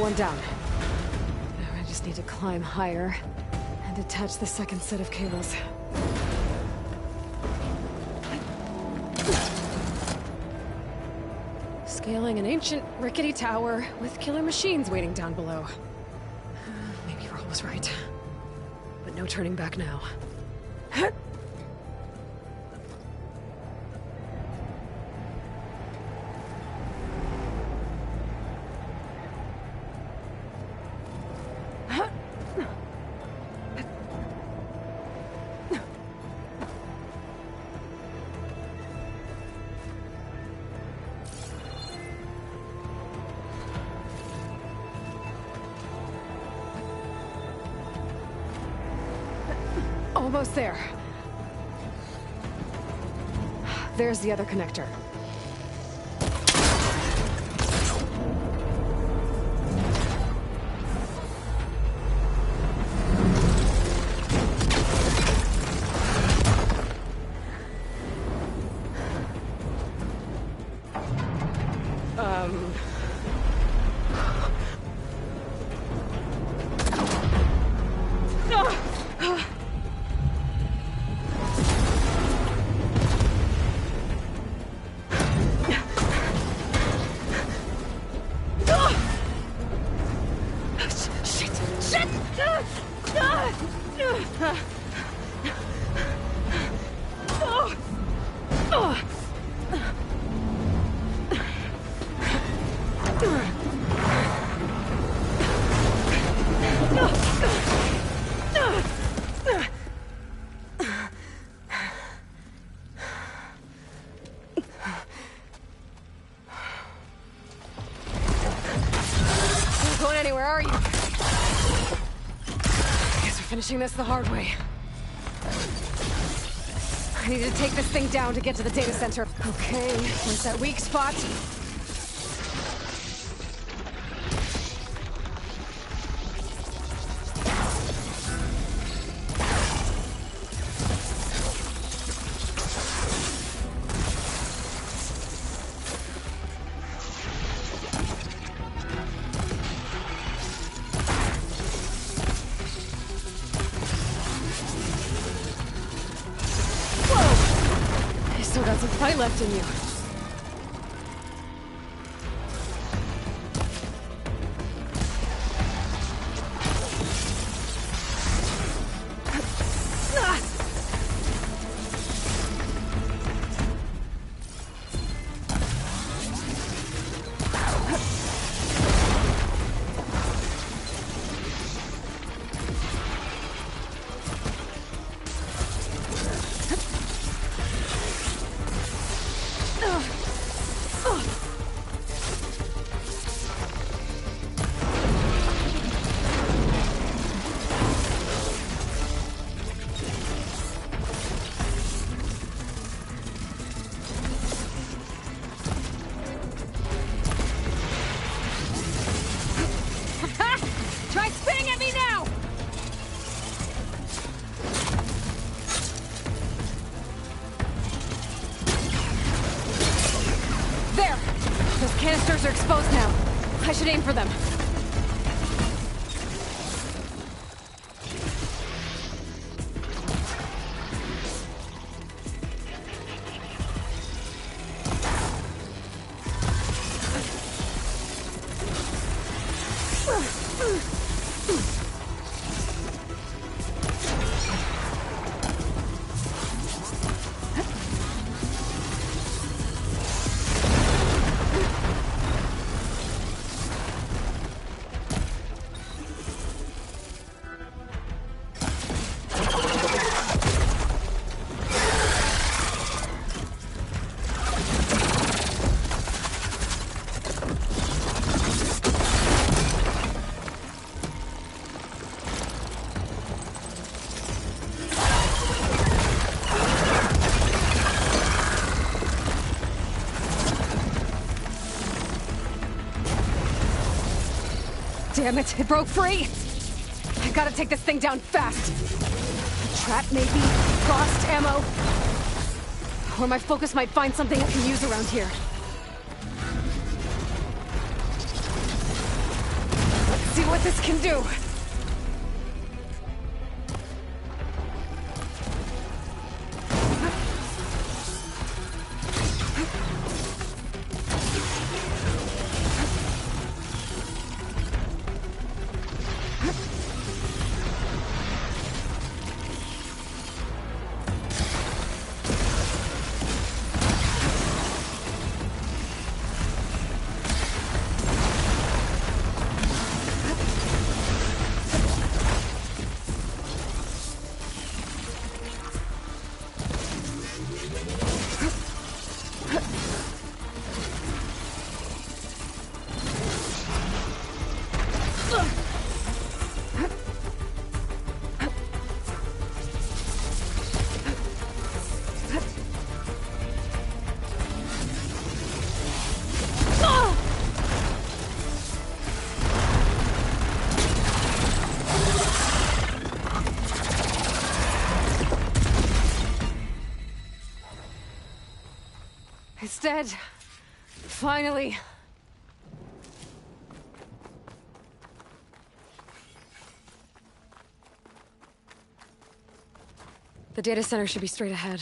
one down. Now I just need to climb higher and attach the second set of cables. Scaling an ancient, rickety tower with killer machines waiting down below. Maybe Raul was right. But no turning back now. Almost there. There's the other connector. Finishing this the hard way. I need to take this thing down to get to the data center. Okay, where's that weak spot? Left in you. Canisters are exposed now. I should aim for them. Damn it, it broke free! I gotta take this thing down fast! A trap, maybe? Frost ammo? Or my focus might find something I can use around here. see what this can do. It's dead. Finally. The data center should be straight ahead.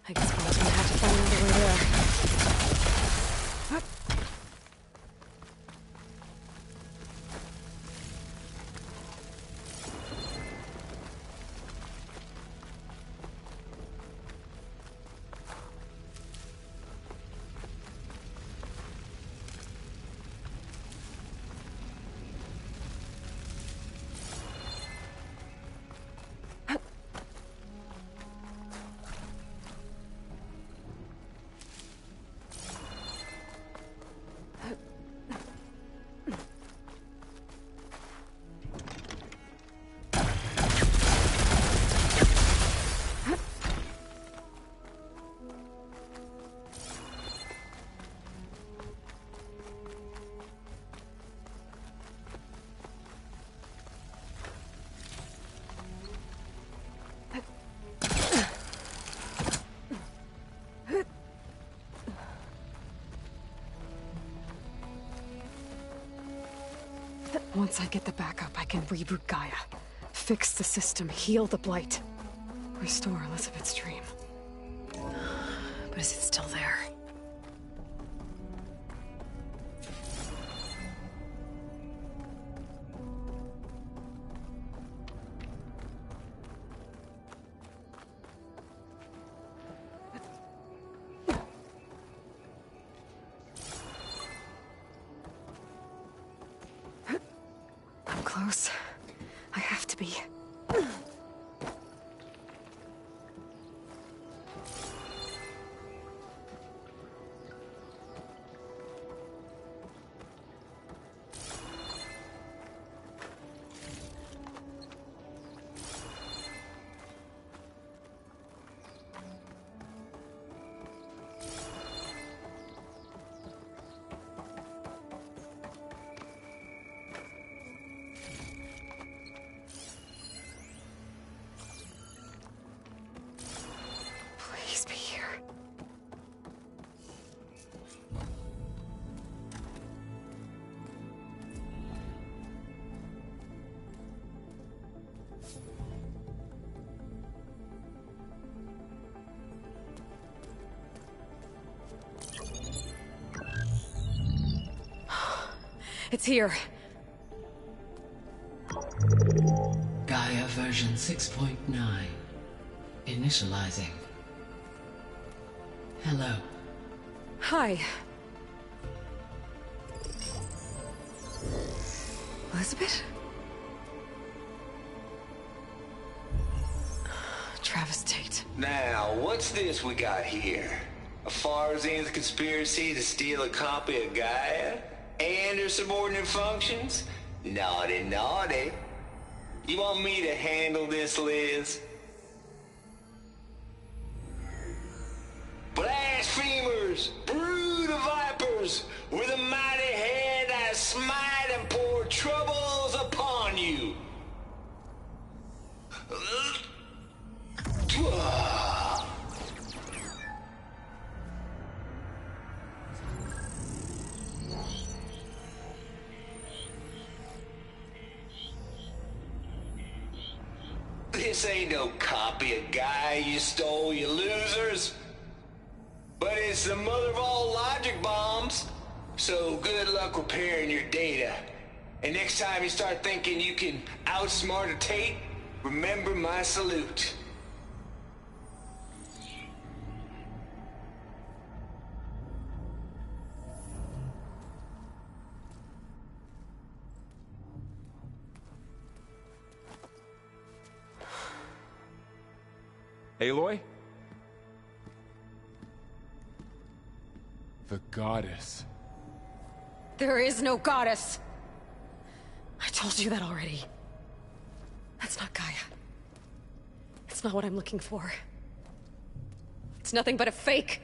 I guess we're gonna have to find another way there. Once I get the backup, I can reboot Gaia, fix the system, heal the blight, restore Elizabeth's dream. But is it still there? Close. I have to be. It's here. Gaia version 6.9. Initializing. Hello. Hi. Elizabeth? Travis Tate. Now, what's this we got here? A Farzian's conspiracy to steal a copy of Gaia? And her subordinate functions? Naughty, naughty. You want me to handle this, Liz? Blasphemers! Brood of vipers! With a mighty hand I smite and pour troubles upon you! This ain't no copy of Gaia you stole, you losers. But it's the mother of all logic bombs. So good luck repairing your data. And next time you start thinking you can outsmart a Tate, remember my salute. Aloy? The goddess. There is no goddess! I told you that already. That's not Gaia. It's not what I'm looking for. It's nothing but a fake!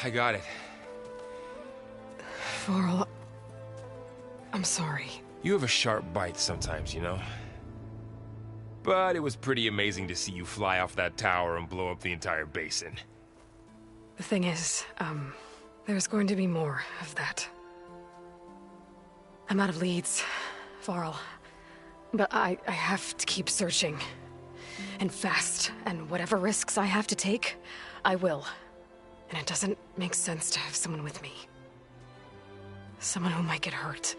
I got it. Varl, I'm sorry. You have a sharp bite sometimes, you know? But it was pretty amazing to see you fly off that tower and blow up the entire basin. The thing is, there's going to be more of that. I'm out of leads, Varl. But I have to keep searching. And fast, and whatever risks I have to take, I will. And it doesn't make sense to have someone with me. Someone who might get hurt.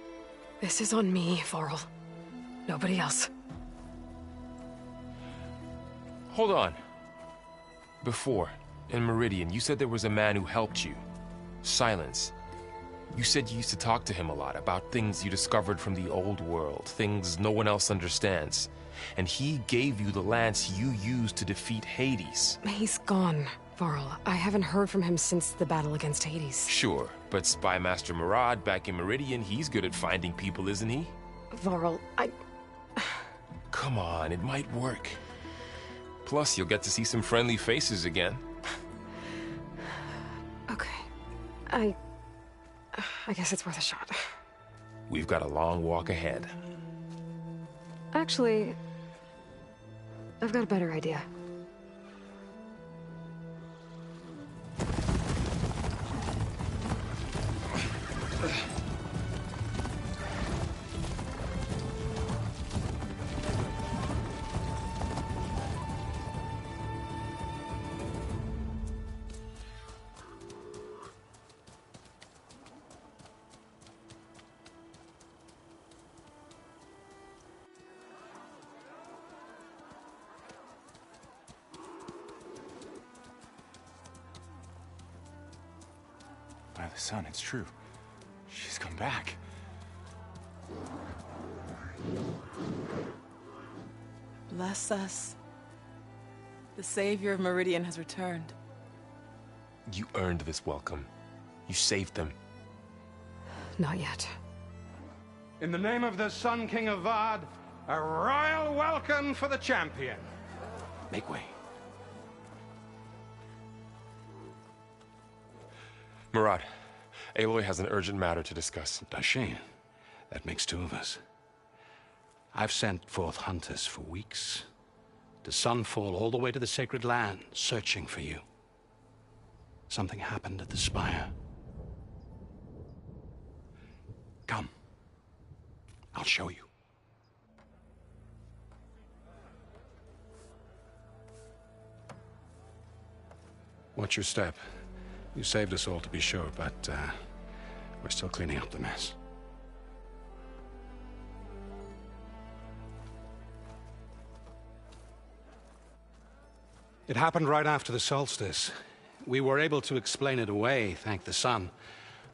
This is on me, Varl. Nobody else. Hold on. Before, in Meridian, you said there was a man who helped you. Silence. You said you used to talk to him a lot about things you discovered from the old world, things no one else understands. And he gave you the lance you used to defeat Hades. He's gone, Varl. I haven't heard from him since the battle against Hades. Sure, but Spy Master Murad back in Meridian, he's good at finding people, isn't he? Varl, Come on, it might work. Plus, you'll get to see some friendly faces again. Okay. I guess it's worth a shot. We've got a long walk ahead. Actually, I've got a better idea. By the sun, it's true. She's come back. Bless us. The savior of Meridian has returned. You earned this welcome. You saved them. Not yet. In the name of the Sun King of Vard, a royal welcome for the champion. Make way. Murad, Aloy has an urgent matter to discuss. Does she? That makes two of us. I've sent forth hunters for weeks, to sunfall all the way to the sacred land, searching for you. Something happened at the spire. Come. I'll show you. Watch your step. You saved us all, to be sure, but we're still cleaning up the mess. It happened right after the solstice. We were able to explain it away, thank the sun.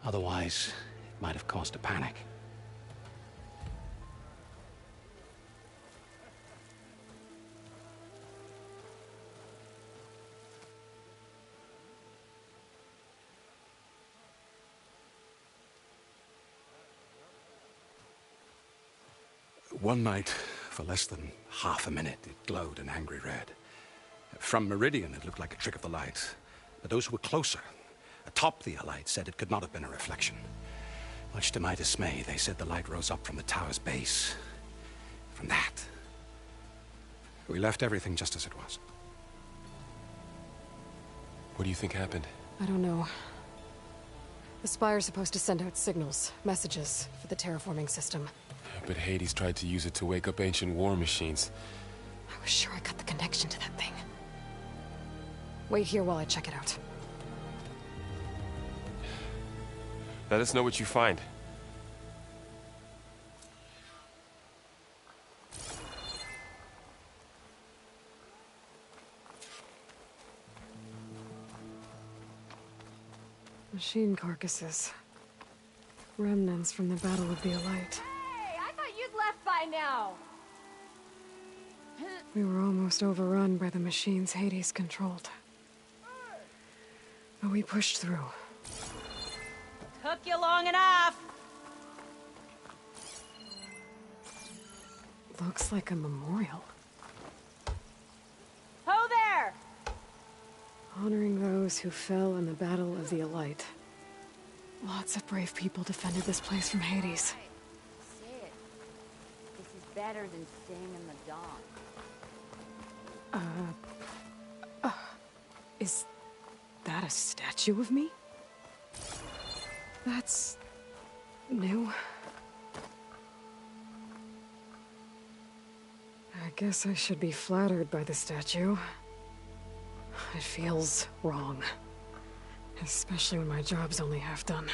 Otherwise, it might have caused a panic. One night, For less than half a minute, it glowed an angry red. From Meridian, it looked like a trick of the light. But those who were closer, atop the light, said it could not have been a reflection. Much to my dismay, they said the light rose up from the tower's base. From that, we left everything just as it was. What do you think happened? I don't know. The Spire's supposed to send out signals, messages, for the terraforming system. But Hades tried to use it to wake up ancient war machines. I was sure I got the connection to that thing. Wait here while I check it out. Let us know what you find. Machine carcasses. Remnants from the Battle of the Aloy. Hey, I thought you'd left by now. We were almost overrun by the machines Hades controlled. But we pushed through. Took you long enough. Looks like a memorial. Ho there! Honoring those who fell in the Battle of the Aloy. Lots of brave people defended this place from Hades. Say it. This is better than staying in the dawn. Is that a statue of me? That's new. I guess I should be flattered by the statue. It feels wrong. Especially when my job's only half done.